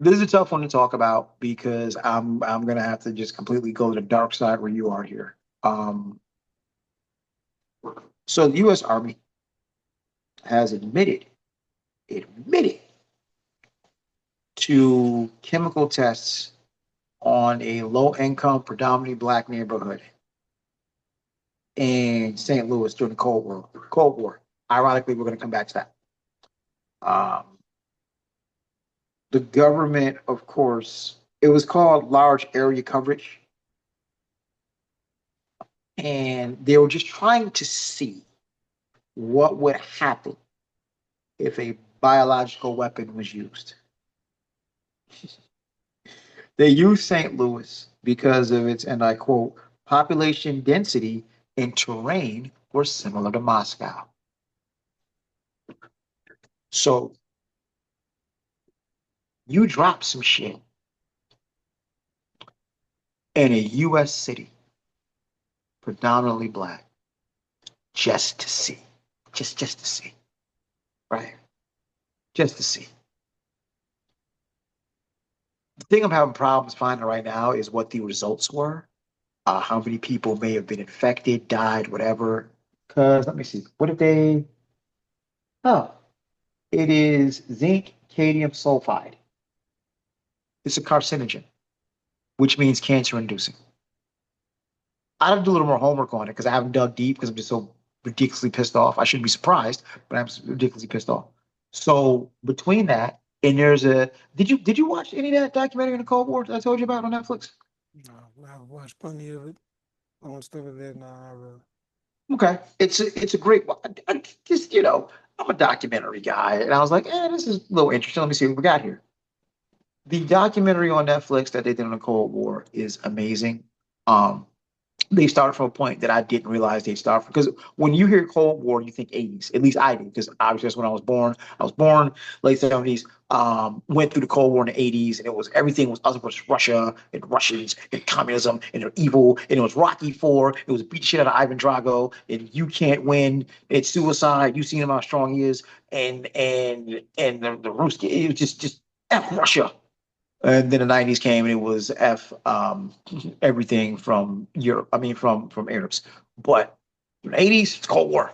S1: This is a tough one to talk about because I'm gonna have to just completely go to the dark side where you are here. So the U.S. Army has admitted to chemical tests on a low income, predominantly black neighborhood. in St. Louis during the Cold War. Cold War. Ironically, we're going to come back to that. Um, the government, of course, it was called large area coverage, and they were just trying to see what would happen if a biological weapon was used. They used St. Louis because of its, and I quote, population density and terrain were similar to Moscow. So you drop some shit in a US city, predominantly black, just to see. Just to see. Right? Just to see. The thing I'm having problems finding right now is what the results were. How many people may have been infected, died, whatever. Because let me see. What did they? Oh, it is zinc cadmium sulfide. It's a carcinogen, which means cancer inducing. I have to do a little more homework on it because I haven't dug deep because I'm just so ridiculously pissed off. I shouldn't be surprised, but I'm ridiculously pissed off. So between that and there's a did you watch any of that documentary in the Cold War that I told you about on Netflix?
S2: No, I've watched plenty of it. On stuff like that, nah, really.
S1: Okay, it's a great one. Just I'm a documentary guy, and I was like, this is a little interesting. Let me see what we got here. The documentary on Netflix that they did on the Cold War is amazing. Um, they started from a point that I didn't realize they'd start from. Because when you hear Cold War, you think 80s. At least I do, because obviously that's when I was born. I was born late 70s, went through the Cold War in the 80s, and it was everything was us versus Russia and Russians and communism and they're evil. And it was Rocky Four. It was beat shit out of Ivan Drago, and you can't win. It's suicide. You've seen him how strong he is. And the Ruski, it was just F Russia. And then the 90s came and it was F everything from Europe, I mean from Arabs. But in the 80s, it's Cold War.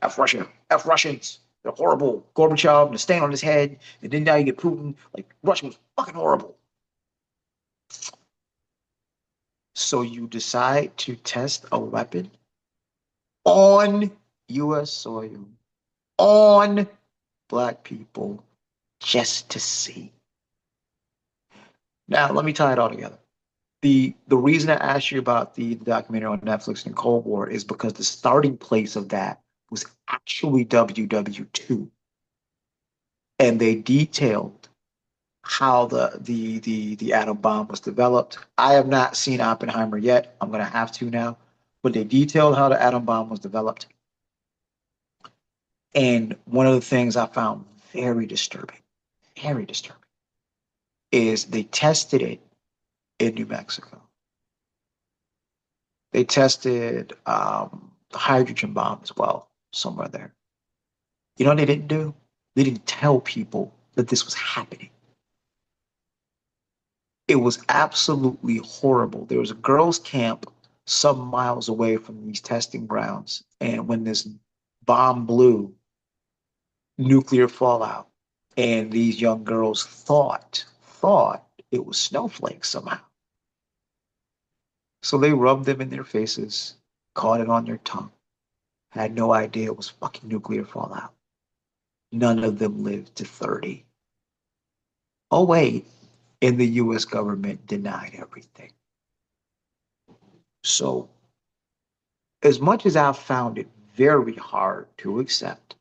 S1: F Russia, F Russians. They're horrible. Gorbachev, the stain on his head. And then now you get Putin. Like Russia was fucking horrible. So you decide to test a weapon on US soil, on black people, just to see. Now let me tie it all together. The reason I asked you about the documentary on Netflix and Cold War is because the starting place of that was actually WW2, and they detailed how the atom bomb was developed. I have not seen Oppenheimer yet. I'm gonna have to now, but they detailed how the atom bomb was developed. And one of the things I found very disturbing, is they tested it in New Mexico. They tested the hydrogen bomb as well, somewhere there. You know what they didn't do? They didn't tell people that this was happening. It was absolutely horrible. There was a girls' camp some miles away from these testing grounds. And when this bomb blew, nuclear fallout, and these young girls thought it was snowflakes somehow. So they rubbed them in their faces, caught it on their tongue, had no idea it was fucking nuclear fallout. None of them lived to 30. Oh, wait. And the US government denied everything. So, as much as I've found it very hard to accept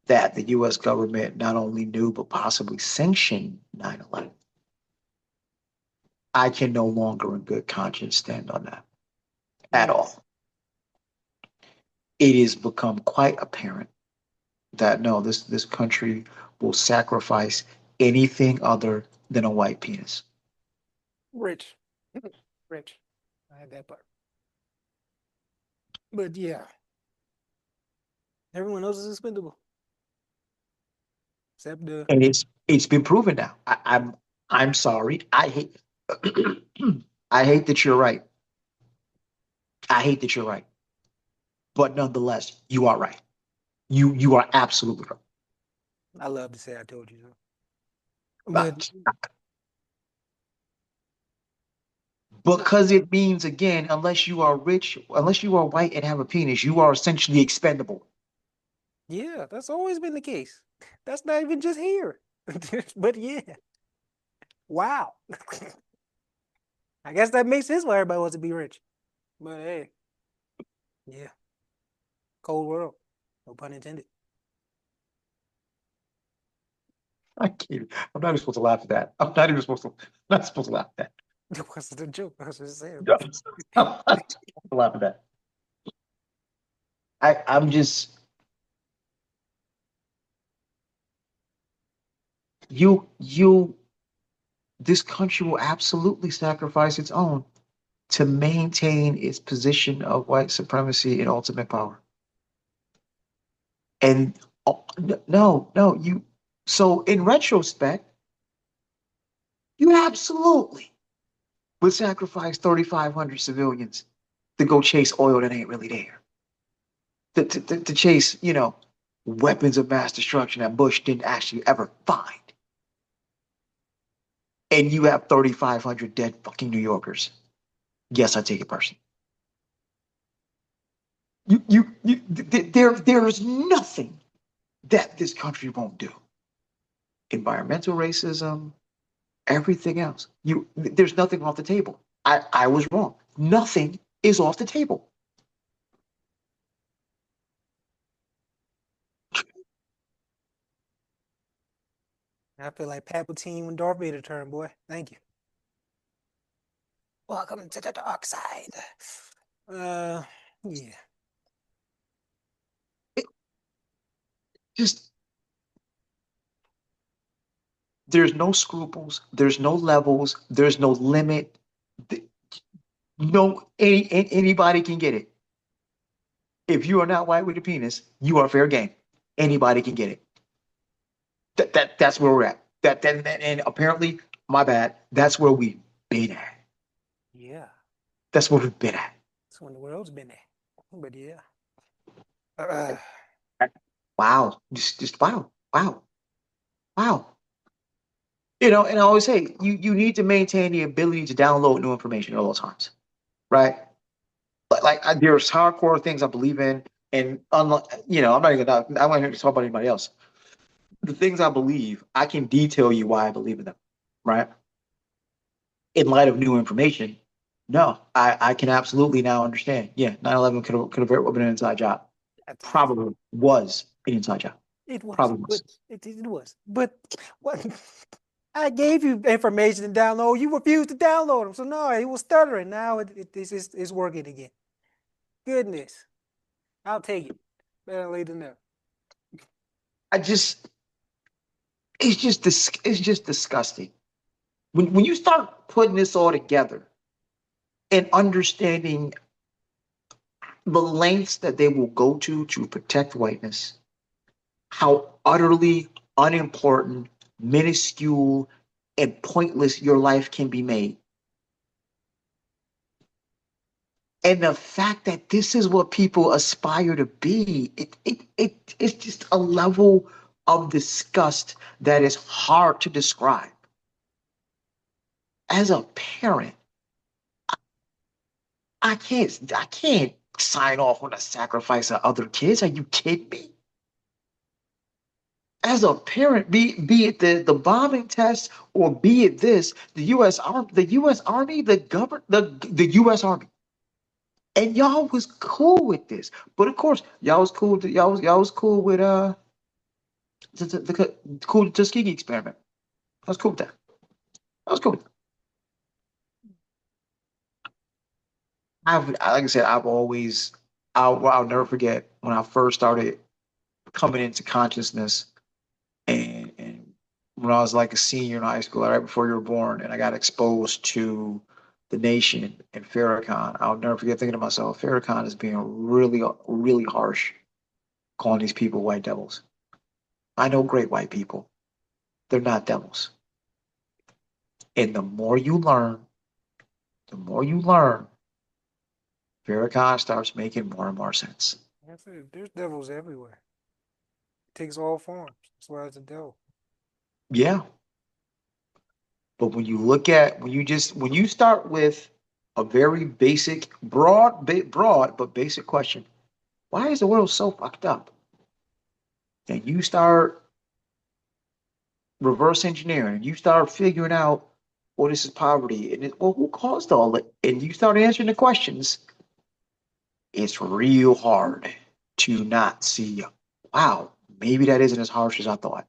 S1: that the US government not only knew but possibly sanctioned 9/11, I can no longer in good conscience stand on that at all. It has become quite apparent that no, this country will sacrifice anything other than a white penis.
S2: Rich. Rich. I had that part. But yeah, everyone else is expendable. Except the
S1: And it's been proven now. I'm sorry. I hate I hate that you're right. I hate that you're right. But nonetheless, you are right. You are absolutely right.
S2: I love to say I told you so. But
S1: But
S2: No.
S1: Because it means, again, unless you are rich, unless you are white and have a penis, you are essentially expendable.
S2: Yeah, that's always been the case. That's not even just here. But yeah, wow. I guess that makes sense why everybody wants to be rich. But hey, yeah, cold world. No pun intended.
S1: I can't. I'm not even supposed to laugh at that. I'm not even supposed to. I'm not supposed to laugh at
S2: That wasn't a joke. I was just saying.
S1: that. I'm not supposed to laugh at that. I'm just you. This country will absolutely sacrifice its own to maintain its position of white supremacy and ultimate power. And no, no, you. So in retrospect, you absolutely would sacrifice 3,500 civilians to go chase oil that ain't really there. To chase, weapons of mass destruction that Bush didn't actually ever find. And you have 3,500 dead fucking New Yorkers. Yes, I take it personally. There's nothing that this country won't do. Environmental racism, everything else. There's nothing off the table. I was wrong. Nothing is off the table.
S2: I feel like Palpatine when Darth Vader turned, boy. Thank you. Welcome to the dark side. Uh, yeah.
S1: It just there's no scruples, there's no levels, there's no limit. No, anybody can get it. If you are not white with a penis, you are fair game. Anybody can get it. That's where we're at. And apparently, my bad. That's where we've been at.
S2: Yeah.
S1: That's where we've been at.
S2: That's when the world's been at. But yeah. Uh,
S1: Wow, just wow, wow, wow. And I always say you need to maintain the ability to download new information at all times, right? There's hardcore things I believe in, and unlike I'm not even I'm not here to talk about anybody else. The things I believe, I can detail you why I believe in them, right? In light of new information, no, I can absolutely now understand. Yeah, 9/11 could have very well been an inside job. Probably was an inside job.
S2: it was,
S1: Probably
S2: but
S1: was.
S2: it was. But what? I gave you information to download. You refused to download them. So no, it was stuttering. Now it's working again. Goodness. I'll take it. Better late than never.
S1: I just it's just disgusting. When you start putting this all together and understanding the lengths that they will go to protect whiteness, how utterly unimportant, minuscule, and pointless your life can be made. And the fact that this is what people aspire to be, it's just a level of disgust that is hard to describe. As a parent, I can't sign off on the sacrifice of other kids. Are you kidding me? As a parent, be it the bombing test or be it this, the U.S. Army, the U.S. Army, and y'all was cool with this. But of course, y'all was cool with the cool Tuskegee experiment. I was cool with that. I was cool with that. Like I said, I'll never forget when I first started coming into consciousness and when I was like a senior in high school, right before you were born, and I got exposed to the nation and Farrakhan. I'll never forget thinking to myself, Farrakhan is being really, really harsh, calling these people white devils. I know great white people. They're not devils. And the more you learn, Farrakhan starts making more and more sense.
S2: That's it. There's devils everywhere. It takes all forms. That's why it's a devil.
S1: Yeah. But when you start with a very basic, broad but basic question. Why is the world so fucked up? And you start reverse engineering, you start figuring out, well, this is poverty, and well, who caused all it? And you start answering the questions. It's real hard to not see, wow, maybe that isn't as harsh as I thought.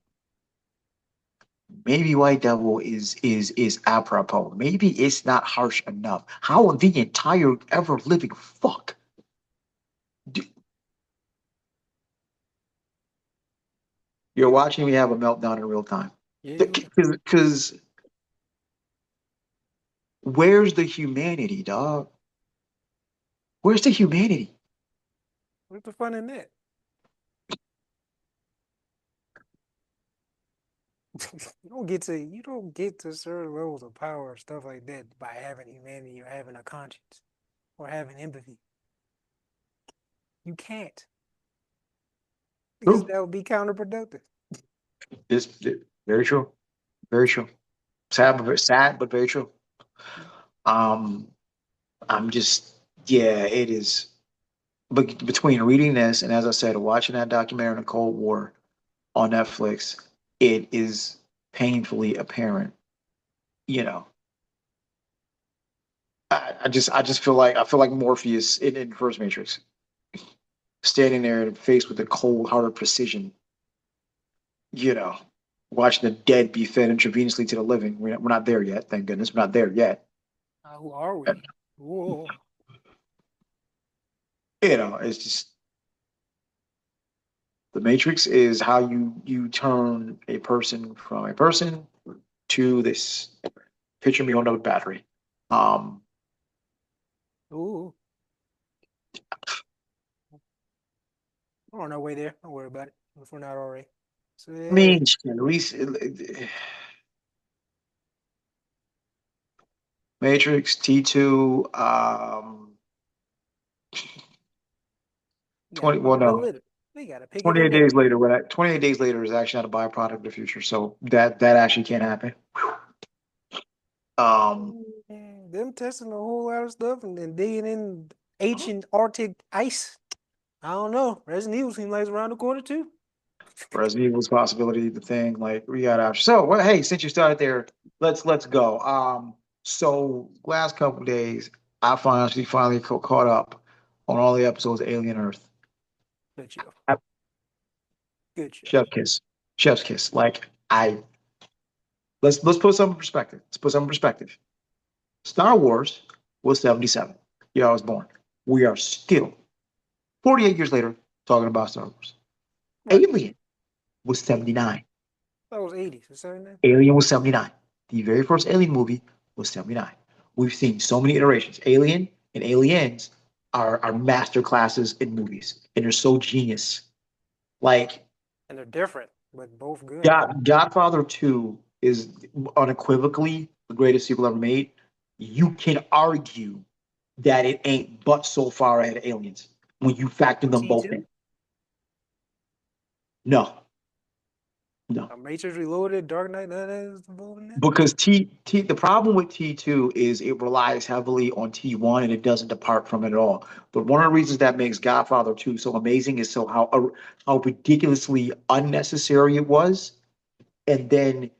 S1: Maybe White Devil is apropos. Maybe it's not harsh enough. How the entire ever living fuck do, you're watching me have a meltdown in real time?
S2: Yeah, you are.
S1: Because where's the humanity, dog? Where's the humanity?
S2: What's the fun in that? You don't get to certain levels of power or stuff like that by having humanity or having a conscience or having empathy. You can't because
S1: True.
S2: that would be counterproductive.
S1: It's very true. Very true. Sad, but very true. Um, I'm just, yeah, it is. But between reading this and, as I said, watching that documentary on the Cold War on Netflix, it is painfully apparent. You know, I just feel like Morpheus in First Matrix, standing there and faced with the cold hearted precision. You know, watching the dead be fed intravenously to the living. We're not there yet, thank goodness. We're not there yet.
S2: Who are we? Whoa.
S1: It's just the Matrix is how you turn a person from a person to this. Picture me on another battery. Um,
S2: Ooh. We're on our way there. Don't worry about it if we're not already. So
S1: I
S2: yeah,
S1: mean, at least Matrix T2,
S2: you gotta
S1: 20, well,
S2: bite the
S1: no,
S2: lid. We gotta pick it
S1: 28
S2: together.
S1: days later, 28 days later is actually not a byproduct of the future. So that actually can't happen. Um,
S2: Yeah, them testing a whole lot of stuff and then digging in ancient Arctic ice. I don't know. Resident Evil seems like it's around the corner too.
S1: Resident Evil's possibility, the thing, like we got options. So, well, hey, since you started there, let's go. So last couple of days, I finally caught up on all the episodes of Alien Earth.
S2: Good show. Good show.
S1: Chef kiss, chef's kiss. Like I let's put some in perspective. Let's put some in perspective. Star Wars was 77. Yeah, I was born. We are still 48 years later talking about Star Wars.
S2: Right.
S1: Alien was 79.
S2: That was 80s. Was 79?
S1: Alien was 79. The very first Alien movie was 79. We've seen so many iterations. Alien and Aliens are master classes in movies, and they're so genius. Like
S2: And they're different, but both good.
S1: Godfather 2 is unequivocally the greatest sequel ever made. You can argue that it ain't but so far ahead of Aliens when you factor them both
S2: T2?
S1: in. No, no.
S2: Matrix Reloaded, Dark Knight, none of that is involved in that?
S1: Because the problem with T2 is it relies heavily on T1 and it doesn't depart from it at all. But one of the reasons that makes Godfather 2 so amazing is how ridiculously unnecessary it was. And then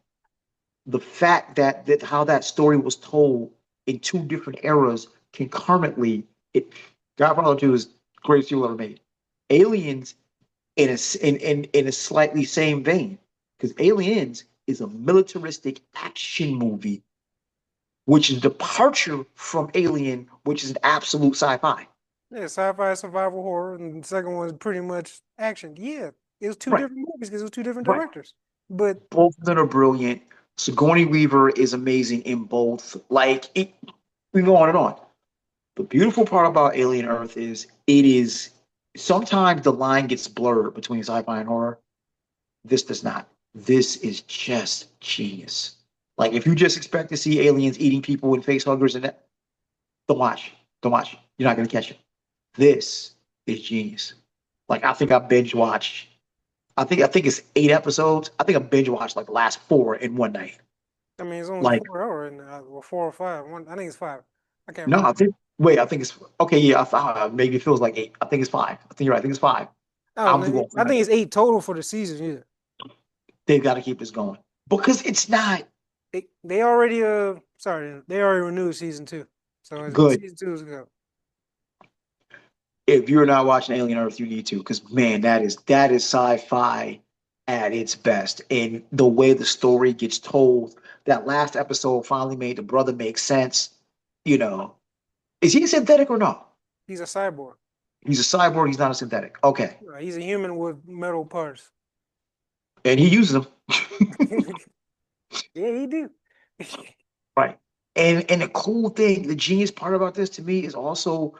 S1: the fact that how that story was told in two different eras concurrently, it Godfather 2 is the greatest sequel ever made. Aliens in a slightly same vein, because Aliens is a militaristic action movie, which is a departure from Alien, which is an absolute sci-fi.
S2: Yeah, sci-fi survival horror, and the second one is pretty much action. Yeah, it was two
S1: Right,
S2: different movies because it was two different
S1: right.
S2: directors. But
S1: Both of them are brilliant. Sigourney Weaver is amazing in both. Like it, we go on and on. The beautiful part about Alien Earth is it is sometimes the line gets blurred between sci-fi and horror. This does not. This is just genius. Like if you just expect to see aliens eating people and face huggers and that, don't watch. Don't watch. You're not gonna catch it. This is genius. Like I think I binge watched. I think it's 8 episodes. I think I binge watched like the last four in one night.
S2: I mean, it's only
S1: Like
S2: 4 hours, and or 4 or 5. One, I think it's 5. I can't
S1: No,
S2: remember.
S1: I think. Wait, I think it's okay. Yeah, maybe it feels like 8. I think it's 5. I think you're right. I think it's 5.
S2: Oh,
S1: I'm
S2: no,
S1: just going
S2: I
S1: 5.
S2: think it's 8 total for the season. Yeah,
S1: They've got to keep this going because it's not
S2: they already sorry, they already renewed season 2, so
S1: good.
S2: season 2 is go.
S1: If you're not watching Alien Earth, you need to because man, that is sci-fi at its best, and the way the story gets told. That last episode finally made the brother make sense. You know, is he a synthetic or no?
S2: He's a cyborg.
S1: He's a cyborg. He's not a synthetic. Okay,
S2: He's a human with metal parts.
S1: and he uses them.
S2: Yeah, he do.
S1: Right. And the cool thing, the genius part about this to me is also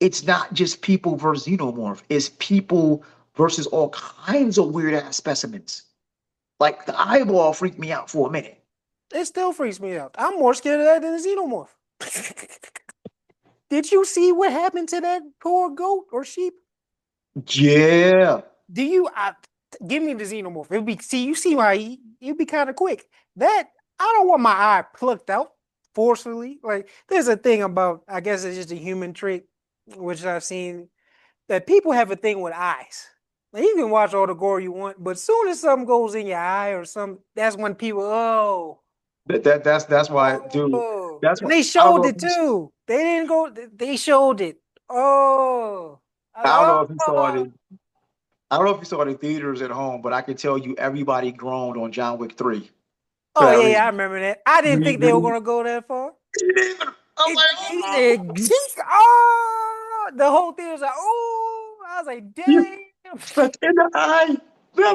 S1: it's not just people versus xenomorph, it's people versus all kinds of weird ass specimens. Like the eyeball freaked me out for a minute.
S2: It still freaks me out. I'm more scared of that than a xenomorph. Did you see what happened to that poor goat or sheep?
S1: Yeah.
S2: Do you? Give me the xenomorph. It'll be see. You see why it'll be kind of quick. That I don't want my eye plucked out forcefully. Like there's a thing about. I guess it's just a human trait, which I've seen that people have a thing with eyes. Like you can watch all the gore you want, but as soon as something goes in your eye or some, that's when people
S1: That's why, dude. That's
S2: and
S1: why
S2: they
S1: I don't
S2: showed
S1: know if
S2: it too. They didn't go. They showed it. Oh, I was
S1: I don't
S2: like,
S1: know if you saw it I don't know if you saw it in theaters at home, but I can tell you everybody groaned on John Wick 3 for
S2: oh
S1: that
S2: yeah, yeah, I
S1: reason.
S2: remember that. I didn't think they were gonna go that far.
S1: I'm
S2: It, he
S1: like,
S2: said, Zeke, oh, the whole thing was like, oh, I was like,
S1: you
S2: damn,
S1: in the eye, in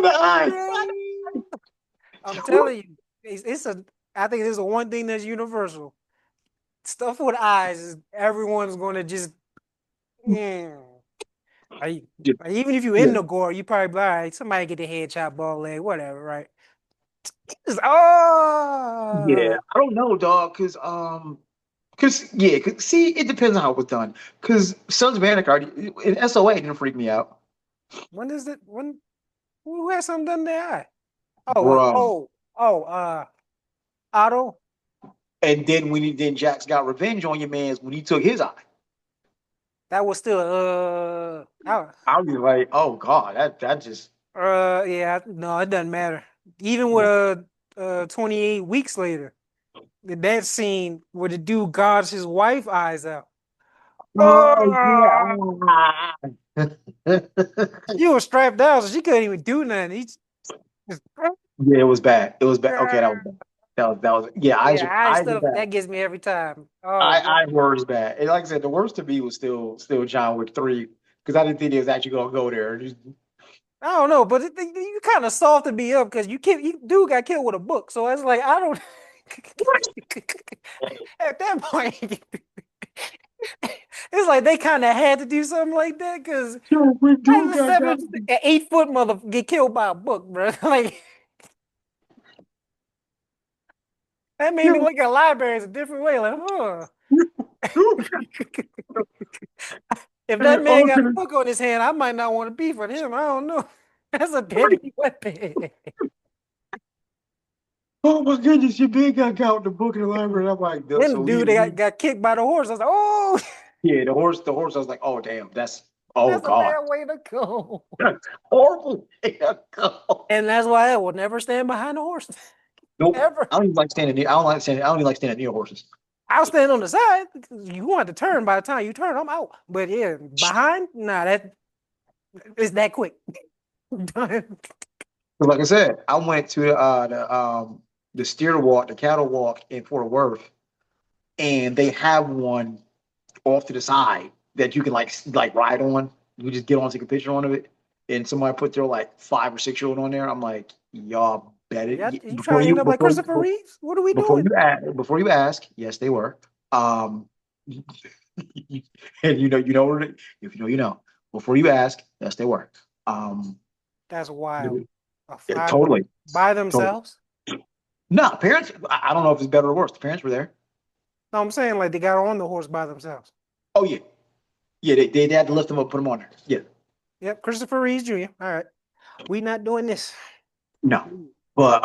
S1: the eye.
S2: damn. I'm telling you, it's a. I think this is the one thing that's universal. Stuff with eyes is everyone's gonna just. Mm. Like,
S1: Yeah,
S2: like, even if you
S1: yeah,
S2: in the gore, you probably be all right. Somebody get the head chop, ball leg, whatever, right? It's, oh,
S1: yeah. I don't know, dog, see, it depends on how it was done. Cause Sons of Anarchy in SOA didn't freak me out,
S2: when is it? When who has something done to their eye?
S1: bro.
S2: Otto.
S1: And then then Jax got revenge on your man's when he took his eye.
S2: That was still
S1: I was like, oh god, that just
S2: yeah, no, it doesn't matter. Even with 28 weeks later, that scene where the dude gouges his wife eyes out.
S1: oh
S2: Uh,
S1: yeah.
S2: she was strapped down, so she couldn't even do nothing. He just,
S1: Yeah, it was bad. It was bad. Okay, that was bad. That was yeah.
S2: yeah, eye
S1: Eyes are
S2: stuff
S1: bad.
S2: that gets me every time. Oh man,
S1: I were is bad. And like I said, the worst to me was still John Wick 3 because I didn't think he was actually gonna go there.
S2: I don't know, but you kind of softened me up because you dude got killed with a book, so it's like I don't. At that point, it's like they kind of had to do something like that because
S1: Yo, we
S2: as
S1: do
S2: a
S1: got
S2: seven, an 8 foot mother get killed by a book, bro. Like that made me
S1: yo,
S2: look at libraries a different way. Like, huh. If that man got a
S1: okay.
S2: book on his hand, I might not want to beef with him. I don't know. That's a deadly weapon.
S1: Oh my goodness, your big guy got out the book in the library. I'm like, dude,
S2: Then
S1: so
S2: dude they got kicked by the horse. I was like, oh,
S1: yeah, the horse. I was like, oh damn, oh
S2: that's a
S1: god,
S2: bad way to go.
S1: that's horrible. Way to go.
S2: And that's why I will never stand behind a horse.
S1: Nope.
S2: Ever.
S1: I don't even like standing near. I don't like standing. I don't even like standing near horses.
S2: I'll stand on the side because you want to turn. By the time you turn, I'm out. But yeah, behind, nah, that it's that quick. Done.
S1: But like I said, I went to the steer walk, the cattle walk in Fort Worth, and they have one off to the side that you can like ride on. You just get on, take a picture on of it, and somebody put their like 5 or 6 year old on there. I'm like, y'all better
S2: Yeah, you trying to end up like Christopher Reeves? What are we doing?
S1: before you ask, yes, they were. Um, and if you know, you know. Before you ask, yes, they were. Um,
S2: That's wild. A five
S1: totally,
S2: by
S1: totally.
S2: themselves?
S1: No, parents. I don't know if it's better or worse. The parents were there.
S2: No, I'm saying like they got on the horse by themselves.
S1: Oh yeah, yeah. They had to lift them up, put them on there. Yeah.
S2: Yep, Christopher Reeves Jr. All right. We not doing this.
S1: No, but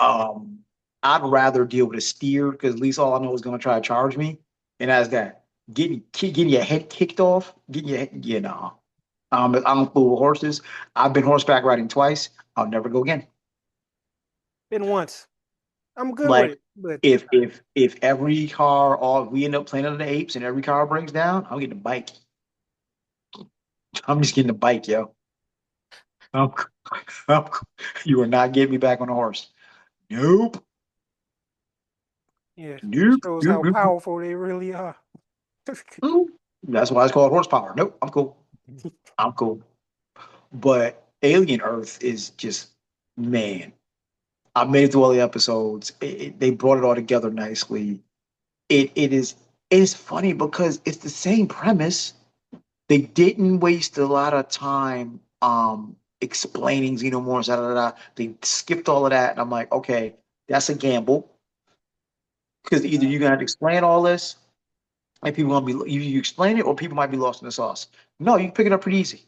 S1: I'd rather deal with a steer because at least all I know is going to try to charge me, and that's that. getting your head kicked off, getting your head, you know. I'm cool with horses. I've been horseback riding twice. I'll never go again.
S2: Been once. I'm good with
S1: Like
S2: it, but
S1: if every car, all we end up Planet of the Apes and every car breaks down, I'm getting a bike. I'm just getting a bike, yo. I'm, I'm, you are not getting me back on a horse. Nope.
S2: yeah, it
S1: Nope.
S2: shows
S1: Nope.
S2: how
S1: Nope. Nope.
S2: powerful they really are.
S1: Nope. That's why it's called horsepower. Nope. I'm cool. I'm cool. But Alien Earth is just, man. I made it through all the episodes. They brought it all together nicely. It is funny because it's the same premise. They didn't waste a lot of time explaining xenomorphs. Da, da, da. They skipped all of that, and I'm like, okay, that's a gamble because either
S2: Uh,
S1: you're gonna have to explain all this, and people gonna be you explain it, or people might be lost in the sauce. No, you can pick it up pretty easy.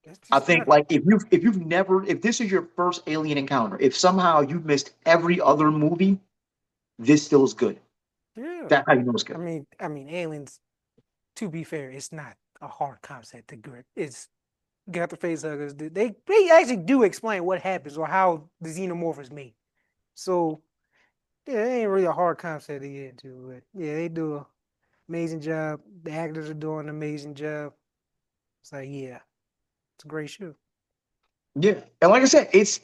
S2: that's
S1: I
S2: just
S1: think
S2: not.
S1: like if you've never if this is your first alien encounter, if somehow you've missed every other movie, this still is good.
S2: Yeah,
S1: That's how you know it's good.
S2: I mean, aliens. To be fair, it's not a hard concept to grip. It's got the face huggers. They actually do explain what happens or how the xenomorph is made. So yeah, it ain't really a hard concept to get into. But yeah, they do an amazing job. The actors are doing an amazing job. It's like yeah, it's a great show.
S1: Yeah, and like I said, it's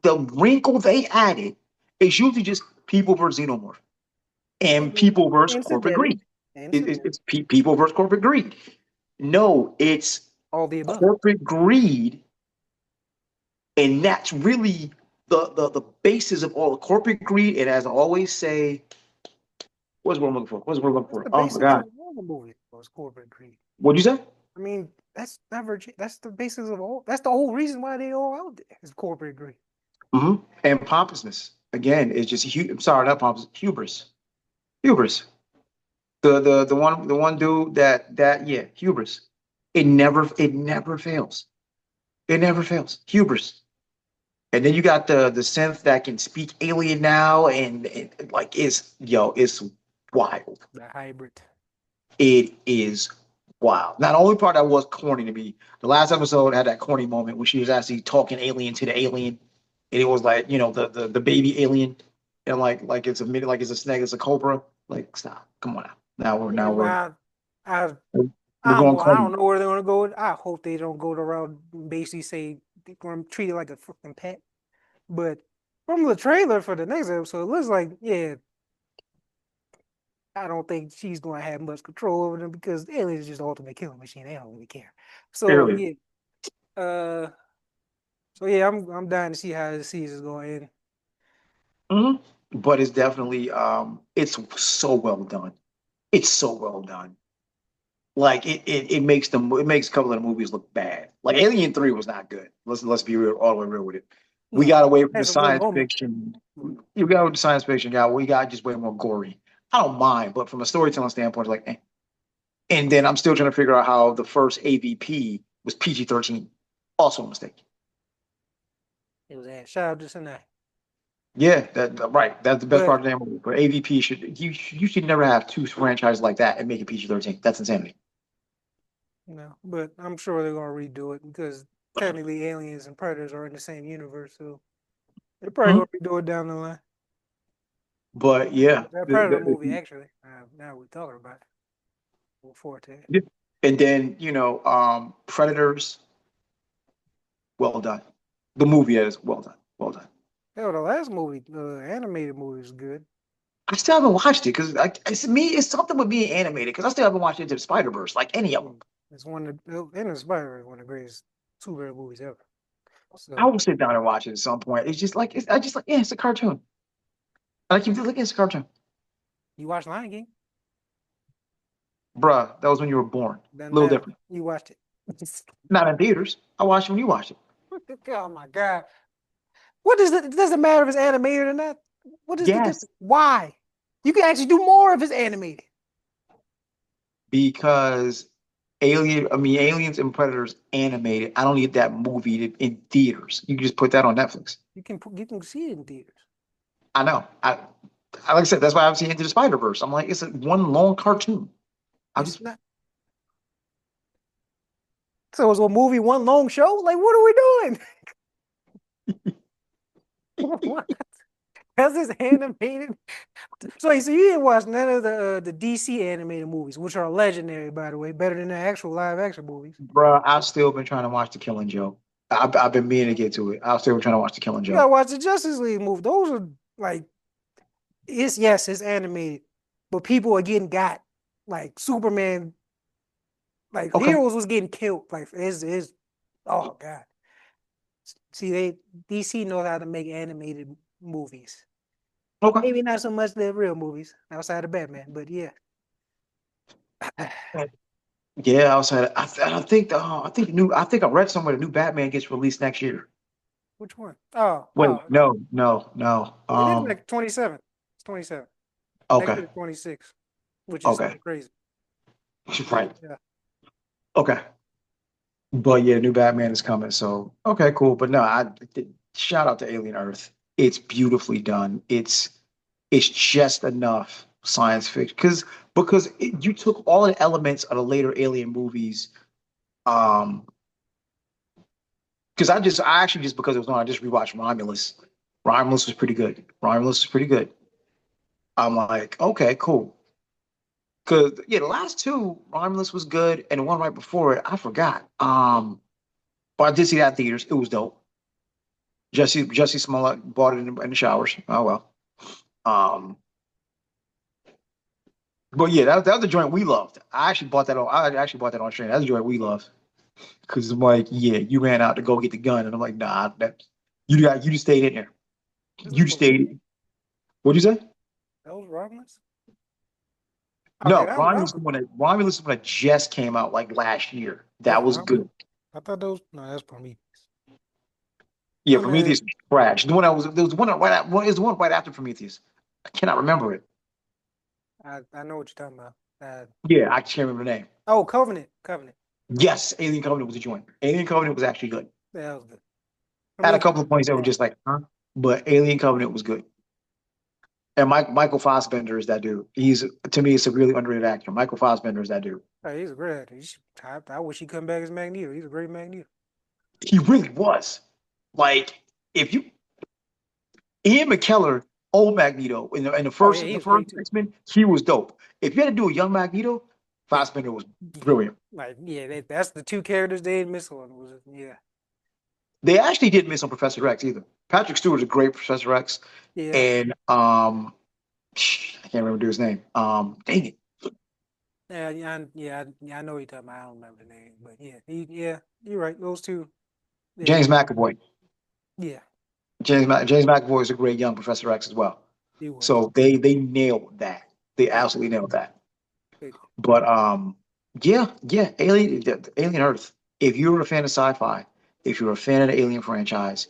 S1: the wrinkle they added is usually just people versus xenomorph and
S2: And
S1: people versus corporate
S2: incidental,
S1: greed.
S2: incidental,
S1: People versus corporate greed. No, it's
S2: all the above.
S1: corporate greed, and that's really the basis of all the corporate greed. And as I always say, what's what I'm looking for? What's what I'm looking
S2: That's
S1: for?
S2: the
S1: Oh my
S2: basis
S1: God,
S2: of all the movies. Was corporate greed.
S1: what'd you say?
S2: I mean, that's never. That's the basis of all. That's the whole reason why they all out there is corporate greed.
S1: Hmm. And pompousness again is just I'm sorry, not pompous, hubris, hubris. The one dude that yeah, hubris. It never fails. It never fails. Hubris. And then you got the synth that can speak alien now, and like it's wild.
S2: The hybrid.
S1: It is wild. Now the only part that was corny to me, the last episode had that corny moment when she was actually talking alien to the alien, and it was like the baby alien, and like it's a snake, it's a cobra. Like stop, come on now. Now we're
S2: Yeah,
S1: now we're
S2: but I,
S1: we're going
S2: I
S1: corny.
S2: don't know where they're gonna go. I hope they don't go around basically say they're gonna treat it like a fucking pet. But from the trailer for the next episode, it looks like yeah, I don't think she's gonna have much control over them because the alien is just the ultimate killing machine. They don't really care. So
S1: Clearly.
S2: yeah, uh, so yeah, I'm dying to see how the season's going to end.
S1: Mhm. But it's definitely it's so well done. It's so well done. Like it makes a couple of the movies look bad. Like Alien 3 was not good. Let's be real, all the way real with it. We
S2: No,
S1: got away from the
S2: has some good
S1: science
S2: moments.
S1: fiction. You got with the science fiction guy. We got just way more gory. I don't mind, but from a storytelling standpoint, like eh. And then I'm still trying to figure out how the first AVP was PG-13. Also a mistake.
S2: It was ass. Shout out to Sinai.
S1: Yeah, right. That's the best
S2: But
S1: part of the damn movie. But AVP you should never have two franchises like that and make it PG-13. That's insanity.
S2: but I'm sure they're gonna redo it because technically aliens and predators are in the same universe, so they're probably
S1: Mhm.
S2: gonna redo it down the line.
S1: But yeah,
S2: That Predator movie, actually. Now we're talking about it. Look forward to it.
S1: yeah. And then Predators, well done. The movie is well done, well done.
S2: Hell, the last movie, the animated movie, was good.
S1: I still haven't watched it because it's me. It's something with being animated because I still haven't watched Into the Spider Verse like any of them.
S2: It's one of the and Inspired is one of the greatest superhero movies ever.
S1: I
S2: So
S1: will sit down and watch it at some point. It's just like I just like yeah, it's a cartoon. I keep looking, it's a cartoon,
S2: you watched Lion King?
S1: bruh. That was when you were born. A
S2: Doesn't
S1: little
S2: matter.
S1: different.
S2: You watched it.
S1: Not in theaters. I watched it when you watched it.
S2: Oh my god. What does it doesn't matter if it's animated or not? What is the
S1: Yes,
S2: difference? Why? You can actually do more if it's animated.
S1: because Aliens and Predators animated. I don't need that movie in theaters. You can just put that on Netflix.
S2: You can see it in theaters.
S1: I know. I like I said, that's why I've seen Into the Spider Verse. I'm like, it's one long cartoon. I
S2: It's
S1: just,
S2: not. So it's a movie, one long show. Like, what are we doing? What? That's this animated. So you didn't watch none of the DC animated movies, which are legendary, by the way, better than the actual live action movies.
S1: bro, I've still been trying to watch The Killing Joke. I've been meaning to get to it. I've still been trying to watch The Killing
S2: You gotta
S1: Joke.
S2: watch the Justice League movie. Those are like it's animated, but people are getting got. Like Superman, like
S1: Okay.
S2: heroes was getting killed. Like is oh god. See, DC knows how to make animated movies.
S1: Okay.
S2: Maybe not so much the real movies outside of Batman, but yeah.
S1: Yeah, outside. I think new. I think I read somewhere the new Batman gets released next year.
S2: Which one? Oh,
S1: Wait,
S2: oh,
S1: no, no, no.
S2: it is like 27. It's 27. Next
S1: Okay,
S2: year, 26, which is
S1: okay,
S2: still crazy. But
S1: right.
S2: yeah,
S1: Okay, but yeah, new Batman is coming. So okay, cool. But no, shout out to Alien Earth. It's beautifully done. It's just enough science fiction you took all the elements of the later Alien movies. Um, because I actually just because it was on, I just rewatched Romulus. Romulus was pretty good. Romulus was pretty good. I'm like, okay, cool. Because yeah, the last two, Romulus was good, and the one right before it, I forgot. But I did see that in theaters. It was dope. Jesse Smollett bought it in the showers. Oh well. Um, but yeah, that was the joint we loved. I actually bought that on stream. That's the joint we loved. Because I'm like, yeah, you ran out to go get the gun, and I'm like, nah, you just stayed in there.
S2: this
S1: You
S2: is
S1: just
S2: supposed to be
S1: stayed. What'd you say?
S2: those Romulus. Okay,
S1: No, Romulus is the one that just came out like last year.
S2: oh,
S1: That was good.
S2: I thought those. No, that's Prometheus.
S1: Yeah,
S2: I mean,
S1: Prometheus was trash. The one that was there was one right one is the one right after Prometheus. I cannot remember it.
S2: I know what you're talking about.
S1: Yeah, I can't remember the name.
S2: Oh, Covenant, Covenant.
S1: Yes, Alien Covenant was a joint. Alien Covenant was actually good.
S2: Yeah, that was good.
S1: Had a
S2: Prometheus
S1: couple of
S2: was
S1: points that were
S2: bad.
S1: just like, huh? But Alien Covenant was good. And Michael Fassbender is that dude. He's to me, it's a really underrated actor. Michael Fassbender is that dude.
S2: Hey, he's a great actor. I wish he'd come back as Magneto. He's a great Magneto.
S1: He really was. Like, if you Ian McKellar, old Magneto in the
S2: Oh yeah,
S1: first
S2: he
S1: the
S2: was great
S1: first
S2: too.
S1: X-Men, he was dope. If you had to do a young Magneto,
S2: Yeah,
S1: Fassbender was brilliant.
S2: like yeah, that's the two characters they didn't miss on. Was yeah,
S1: They actually didn't miss on Professor X either. Patrick Stewart's a great Professor X,
S2: yeah,
S1: and I can't remember his name. Dang it,
S2: yeah. I know what you're talking about. I don't remember the name, but yeah, you're right. Those two, yeah,
S1: James McAvoy.
S2: yeah,
S1: James McAvoy is a great young Professor X as well.
S2: he was.
S1: So they nailed that. They
S2: They,
S1: absolutely nailed that.
S2: they did.
S1: But yeah, Alien Earth. If you're a fan of sci-fi, if you're a fan of the Alien franchise,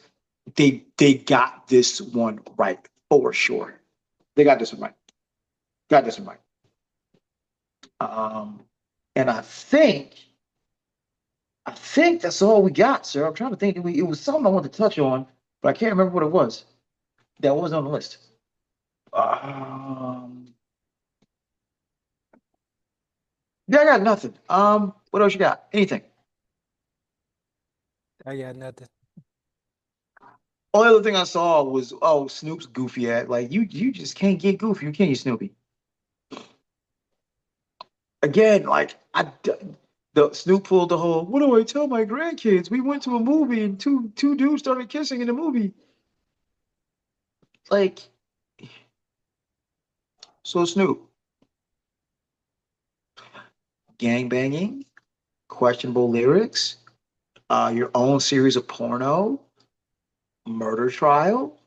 S1: they got this one right for sure. They got this one right. Got this one right. Um, and I think that's all we got, sir. I'm trying to think. It was something I wanted to touch on, but I can't remember what it was. That was on the list. Um, yeah, I got nothing. What else you got? Anything?
S2: I got nothing.
S1: Only other thing I saw was Snoop's goofy at like you just can't get goofy, can you, Snoopy? Again, like the Snoop pulled the whole. What do I tell my grandkids? We went to a movie and two dudes started kissing in the movie. Like so, Snoop, gang banging, questionable lyrics, your own series of porno, murder trial,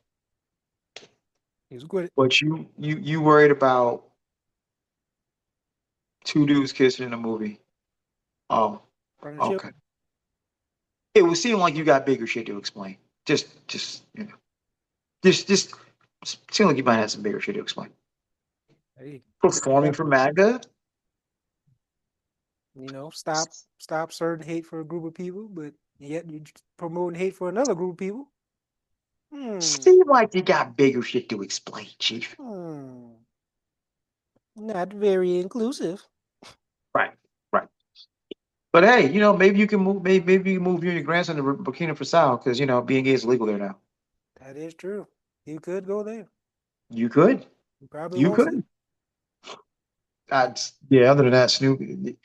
S2: He was good.
S1: but you worried about two dudes kissing in a movie. Oh,
S2: Partnership.
S1: okay. It would seem like you got bigger shit to explain. Just just seem like you might have some bigger shit to explain.
S2: Hey,
S1: Performing for MAGA?
S2: stop certain hate for a group of people, but yet you promoting hate for another group of people. Hmm.
S1: Seem like you got bigger shit to explain, Chief.
S2: Hmm. Not very inclusive.
S1: But hey, maybe you can move. Maybe you can move you and your grandson to Burkina Faso because being gay is illegal there now.
S2: That is true. You could go there.
S1: You could.
S2: You probably
S1: You
S2: won't see.
S1: could. Yeah. Other than that, Snoop, the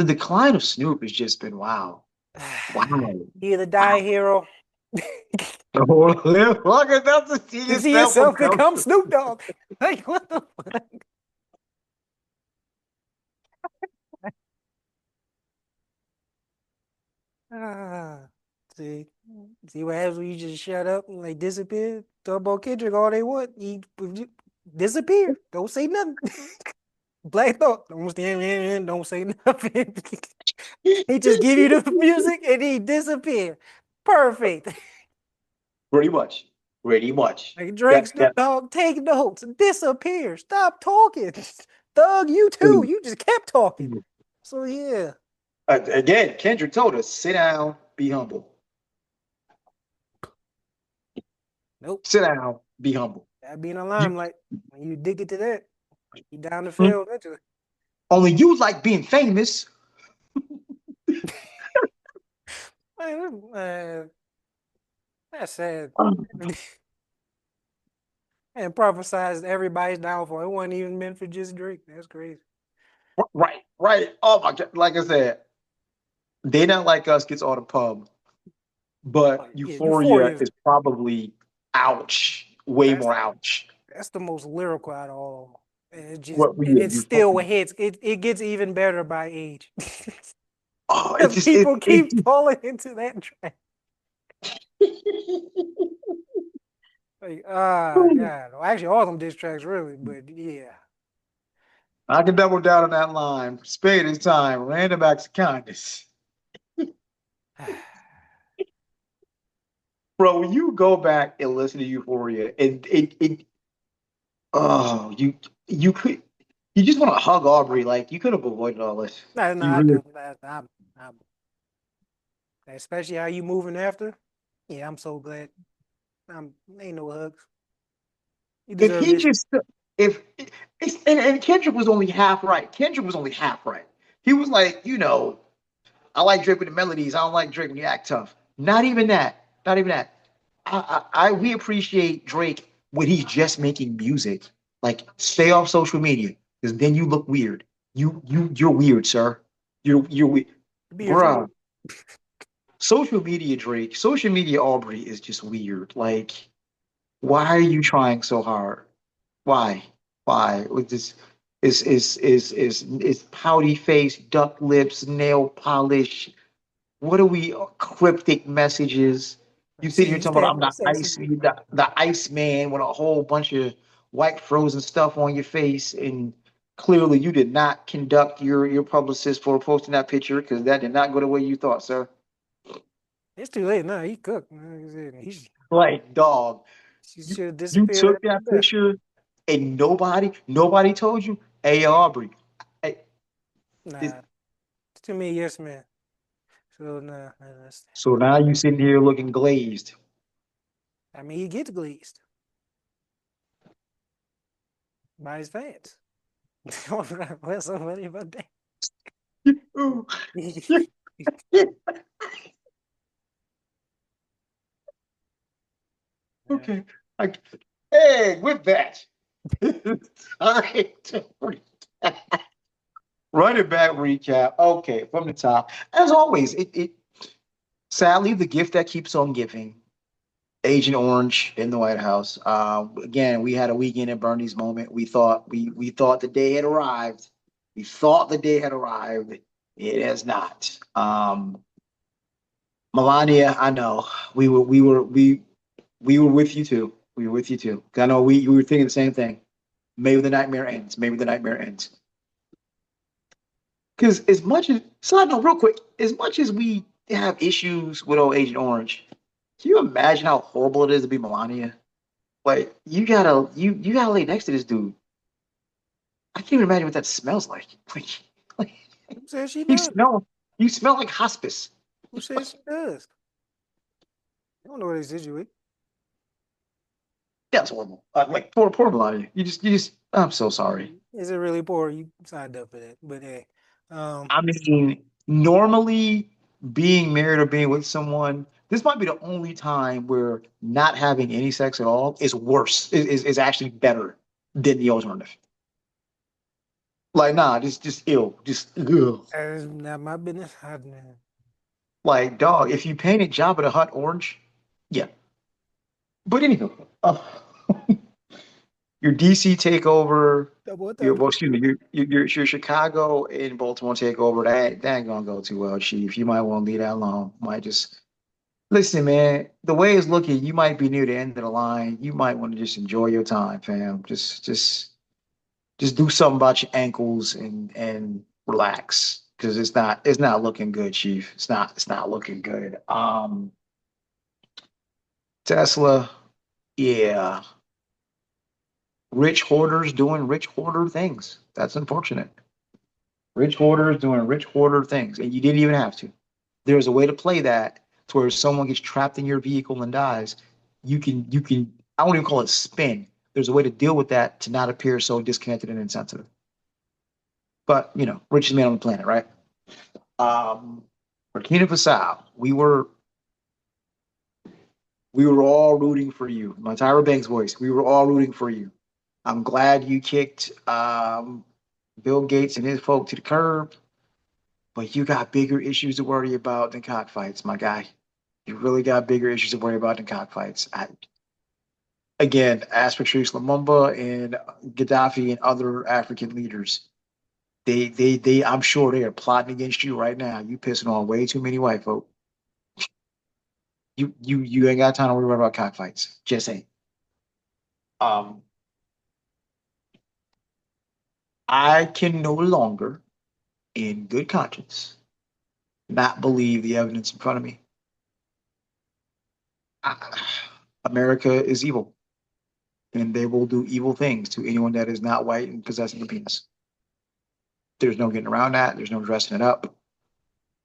S1: decline of Snoop has just been wow. Wow.
S2: You either die a
S1: Wow.
S2: hero,
S1: Look at that to see
S2: to see
S1: yourself
S2: yourself
S1: become.
S2: become Snoop Dogg. Like what the fuck? Ah, see, see what happens when you just shut up and like disappear. Talk about Kendrick all they want. He disappear. Don't say nothing. Black Thought. Don't say nothing. He just give you the music and he disappear. Perfect.
S1: Pretty much. Pretty much.
S2: Like Drake,
S1: That
S2: Snoop Dogg, take notes, disappear. Stop talking. Thug, you too. You just kept talking. So yeah.
S1: again, Kendrick told us, sit down, be humble.
S2: Nope.
S1: Sit down, be humble.
S2: That be in the
S1: You,
S2: limelight. When you addicted to that, you down the
S1: hmm,
S2: field eventually.
S1: only you like being famous.
S2: Man, that's sad. And prophesized everybody's downfall. It wasn't even meant for just Drake. That's crazy.
S1: Right, right. Oh my God. Like I said, They Not Like Us gets all the pub,
S2: Oh,
S1: but
S2: yeah,
S1: Euphoria
S2: Euphoria.
S1: is probably ouch, way
S2: That's
S1: more ouch.
S2: that's the most lyrical out of all. And it just
S1: What we
S2: and
S1: did,
S2: it's still
S1: Euphoria.
S2: a hit. It gets even better by age.
S1: Oh, it
S2: Because
S1: just it
S2: people
S1: it.
S2: keep falling into that trap. Like, ah, God. Well, actually, all them diss tracks, really. But yeah.
S1: I can double down on that line. Spade is time. Random acts of kindness. Bro, when you go back and listen to Euphoria, oh, you just want to hug Aubrey. Like you could have avoided all this.
S2: No, no,
S1: You
S2: I
S1: really,
S2: do. I'm, especially how you moving after. Yeah, I'm so glad. Ain't no hugs. You
S1: if
S2: deserve
S1: he
S2: this.
S1: just, if, and Kendrick was only half right. Kendrick was only half right. He was like, I like Drake with the melodies. I don't like Drake when you act tough. Not even that. Not even that. We appreciate Drake when he's just making music. Like, stay off social media because then you look weird. You're weird, sir. You're weird,
S2: Be yourself.
S1: bruh. Social media Drake, social media Aubrey is just weird. Like, why are you trying so hard? Why? Why? With this is pouty face, duck lips, nail polish. What are we cryptic messages? You sit
S2: See,
S1: here
S2: you
S1: talking about I'm
S2: standing
S1: the ice,
S2: sexy.
S1: the ice man with a whole bunch of white frozen stuff on your face, and clearly you did not conduct your publicist for posting that picture because that did not go the way you thought, sir.
S2: It's too late now. He cooked. Man.
S1: Like, dog,
S2: She
S1: you
S2: should have
S1: you
S2: disappeared
S1: took
S2: after
S1: that
S2: that.
S1: picture and nobody told you, hey Aubrey. Hey,
S2: Nah, it's too many yes man. So nah,
S1: so now you sitting here looking glazed.
S2: I mean, he gets glazed by his fans. What's so funny about that? Nah.
S1: Okay. I, hey, with that, time to run it back recap. Okay, from the top. As always, it sadly the gift that keeps on giving. Agent Orange in the White House. Again, we had a weekend at Bernie's moment. We thought the day had arrived. We thought the day had arrived. It has not. Melania, I know we were with you too. We were with you too. I know we were thinking the same thing. Maybe the nightmare ends. Maybe the nightmare ends. Because as much as side note, real quick, as much as we have issues with old Agent Orange, can you imagine how horrible it is to be Melania? Like you gotta lay next to this dude. I can't even imagine what that smells like. Like
S2: Who says she
S1: you
S2: does?
S1: smell you smell like hospice.
S2: Who says she does? I don't know what they situate.
S1: That's horrible. Like poor Melania. I'm so sorry.
S2: Is it really poor? You signed up for that, but hey. Um,
S1: I mean, normally being married or being with someone, this might be the only time where not having any sex at all is worse, is actually better than the alternative. Like, nah, just ill, just ugh.
S2: that's not my business.
S1: Like, dog, if you painted Jabba the Hutt orange, yeah. But anywho, your DC takeover,
S2: Whatever.
S1: well, excuse me, your Chicago and Baltimore takeover, that ain't gonna go too well, Chief. You might want to leave that alone. Might just listen, man. The way it's looking, you might be near the end of the line. You might want to just enjoy your time, fam. Just do something about your ankles and relax because it's not looking good, Chief. It's not looking good. Tesla, yeah. Rich hoarders doing rich hoarder things. That's unfortunate. Rich hoarders doing rich hoarder things, and you didn't even have to. There's a way to play that to where if someone gets trapped in your vehicle and dies, you can I won't even call it spin. There's a way to deal with that to not appear so disconnected and insensitive. But richest man on the planet, right? Um, Burkina Faso, we were all rooting for you. My Tyra Banks voice, we were all rooting for you. I'm glad you kicked Bill Gates and his folk to the curb, but you got bigger issues to worry about than cockfights, my guy. You really got bigger issues to worry about than cockfights. Again, ask Patrice Lumumba and Gaddafi and other African leaders. I'm sure they are plotting against you right now. You pissing on way too many white folk. You ain't got time to worry about cockfights. Just ain't. Um, I can no longer, in good conscience, not believe the evidence in front of me. I, America is evil, and they will do evil things to anyone that is not white and possessing a penis. There's no getting around that. There's no dressing it up.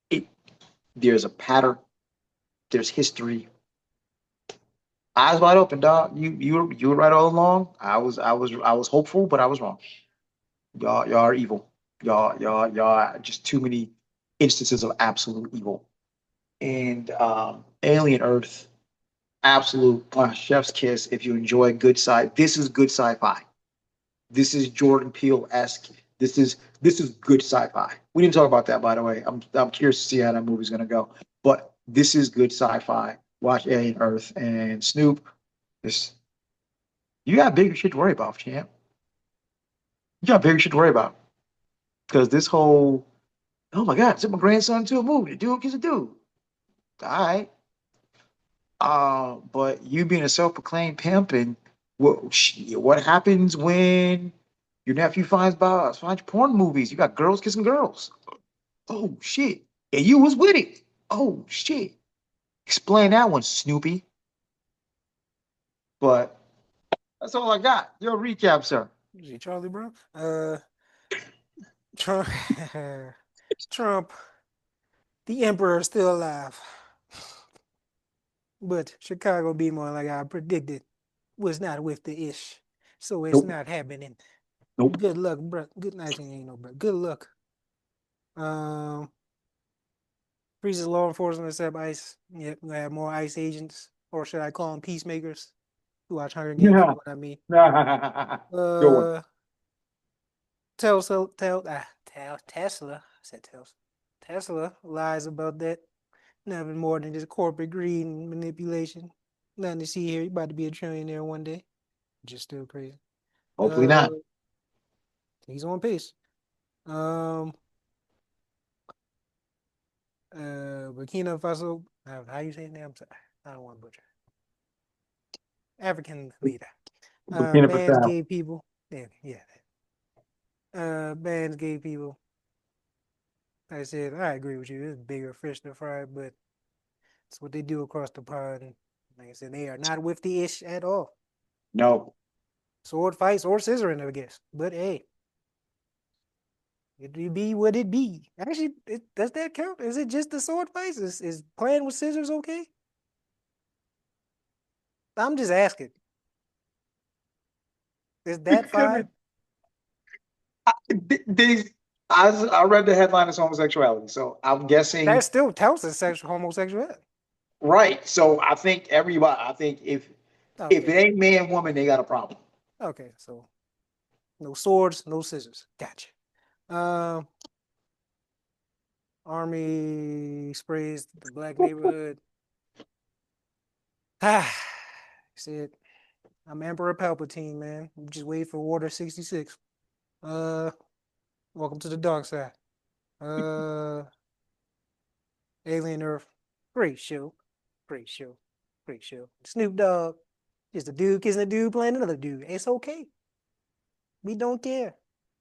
S1: It, there's a pattern. There's history. Eyes wide open, dog. You were right all along. I was hopeful, but I was wrong. Y'all are evil. Y'all are just too many instances of absolute evil. And Alien Earth, absolute chef's kiss. If you enjoy good this is good sci-fi. This is Jordan Peele esque. This is good sci-fi. We didn't talk about that, by the way. I'm curious to see how that movie's gonna go. But this is good sci-fi. Watch Alien Earth and Snoop. This You got bigger shit to worry about, champ. You got bigger shit to worry about because this whole oh my god, sent my grandson to a movie. The dude is a dude. All right. But you being a self-proclaimed pimp and what happens when your nephew finds porn movies? You got girls kissing girls. Oh shit. And you was with it. Oh shit. Explain that one, Snoopy. But that's all I got. Your recap, sir.
S2: Is he Charlie Brown? Trump, Trump, the emperor is still alive. But Chicago Bmore, like I predicted, was not with the ish. So it's
S1: Nope.
S2: not happening.
S1: Nope.
S2: Good luck, bro. Good night, ain't no bro. Good luck. Um, Freezes law enforcement except ICE. Yep, we have more ICE agents, or should I call them peacemakers? Who watch Hunger Games, you know what I mean.
S1: Good one.
S2: Uh, Tesla. I said Tesla. Tesla lies about that. Nothing more than just corporate greed and manipulation. Nothing to see here. You about to be a trillionaire one day. Just still crazy.
S1: Hopefully
S2: Uh,
S1: not.
S2: he's on pace. Um, Burkina Faso. How you say his name? I'm sorry. I don't want to butcher. African leader.
S1: Burkina
S2: Bans
S1: Faso.
S2: gay people. Yeah, yeah. Bans gay people. Like I said, I agree with you. It's bigger fish to fry, but it's what they do across the pond. And like I said, they are not with the ish at all.
S1: No.
S2: Sword fights or scissoring, I guess. But hey, it be what it be. Actually, does that count? Is it just the sword fights? Is playing with scissors okay? I'm just asking. Is that
S1: Because
S2: fine?
S1: they I read the headline as homosexuality, so I'm
S2: That
S1: guessing
S2: still counts as sexual homosexuality.
S1: right. So I think everybody. I think if it
S2: Okay.
S1: ain't man woman, they got a problem.
S2: Okay. So no swords, no scissors. Gotcha. Um, Army sprays the black neighborhood. Ah, said I'm Emperor Palpatine, man. Just wait for Order 66. Uh, welcome to the dark side. Uh, Alien Earth. Great show. Great show. Great show. Snoop Dogg. Just a dude kissing a dude playing another dude. It's okay. We don't care.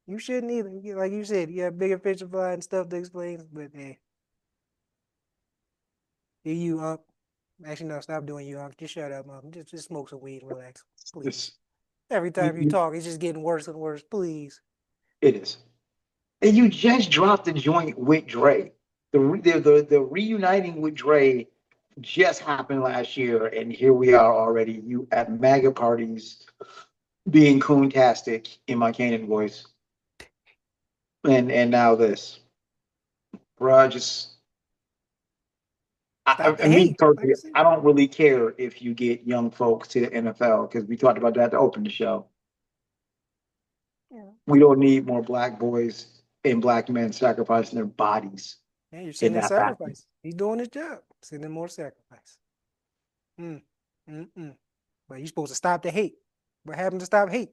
S2: You shouldn't either. Like you said, you have bigger fish to fry and stuff to explain. But hey, do you up? Actually, no, stop doing you up. Just shut up, mom. Just smoke some weed and relax. Please.
S1: It's,
S2: Every
S1: you,
S2: time you
S1: you,
S2: talk, it's just getting worse and worse. Please.
S1: it is. And you just dropped the joint with Dre. The reuniting with Dre just happened last year, and here we are already. You at MAGA parties being coontastic in my Canaan voice, and now this, bro. Just
S2: Stop the
S1: me
S2: hate. Like I
S1: personally,
S2: said.
S1: I don't really care if you get young folks to the NFL because we talked about that to open the show.
S2: Yeah.
S1: We don't need more black boys and black men sacrificing their bodies
S2: Yeah, you're
S1: in
S2: sending
S1: that fashion.
S2: sacrifice. He's doing his job. Sending more sacrifice. Mm, mm. But you're supposed to stop the hate. What happened to stop hate?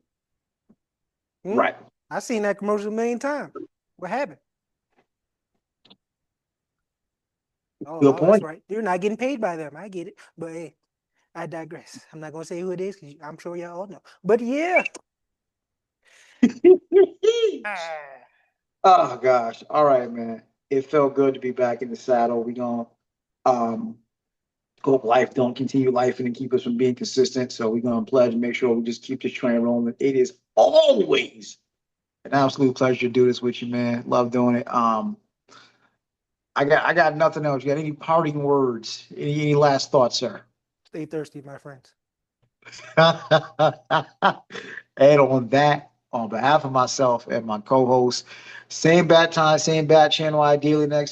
S2: Hmm?
S1: Right.
S2: I've seen that commercial a million times. What happened?
S1: Good
S2: That's
S1: point.
S2: right. You're not getting paid by them. I get it. But hey, I digress. I'm not gonna say who it is because I'm sure y'all all know. But yeah. Ah,
S1: Oh gosh. All right, man. It felt good to be back in the saddle. We gonna um hope life don't continue life and keep us from being consistent. So we're gonna pledge to make sure we just keep this train rolling. It is always an absolute pleasure to do this with you, man. Love doing it. I got nothing else. You got any parting words? Any last thoughts, sir?
S2: stay thirsty, my friends.
S1: And on that, on behalf of myself and my co-host, same bat time, same bat channel, ideally next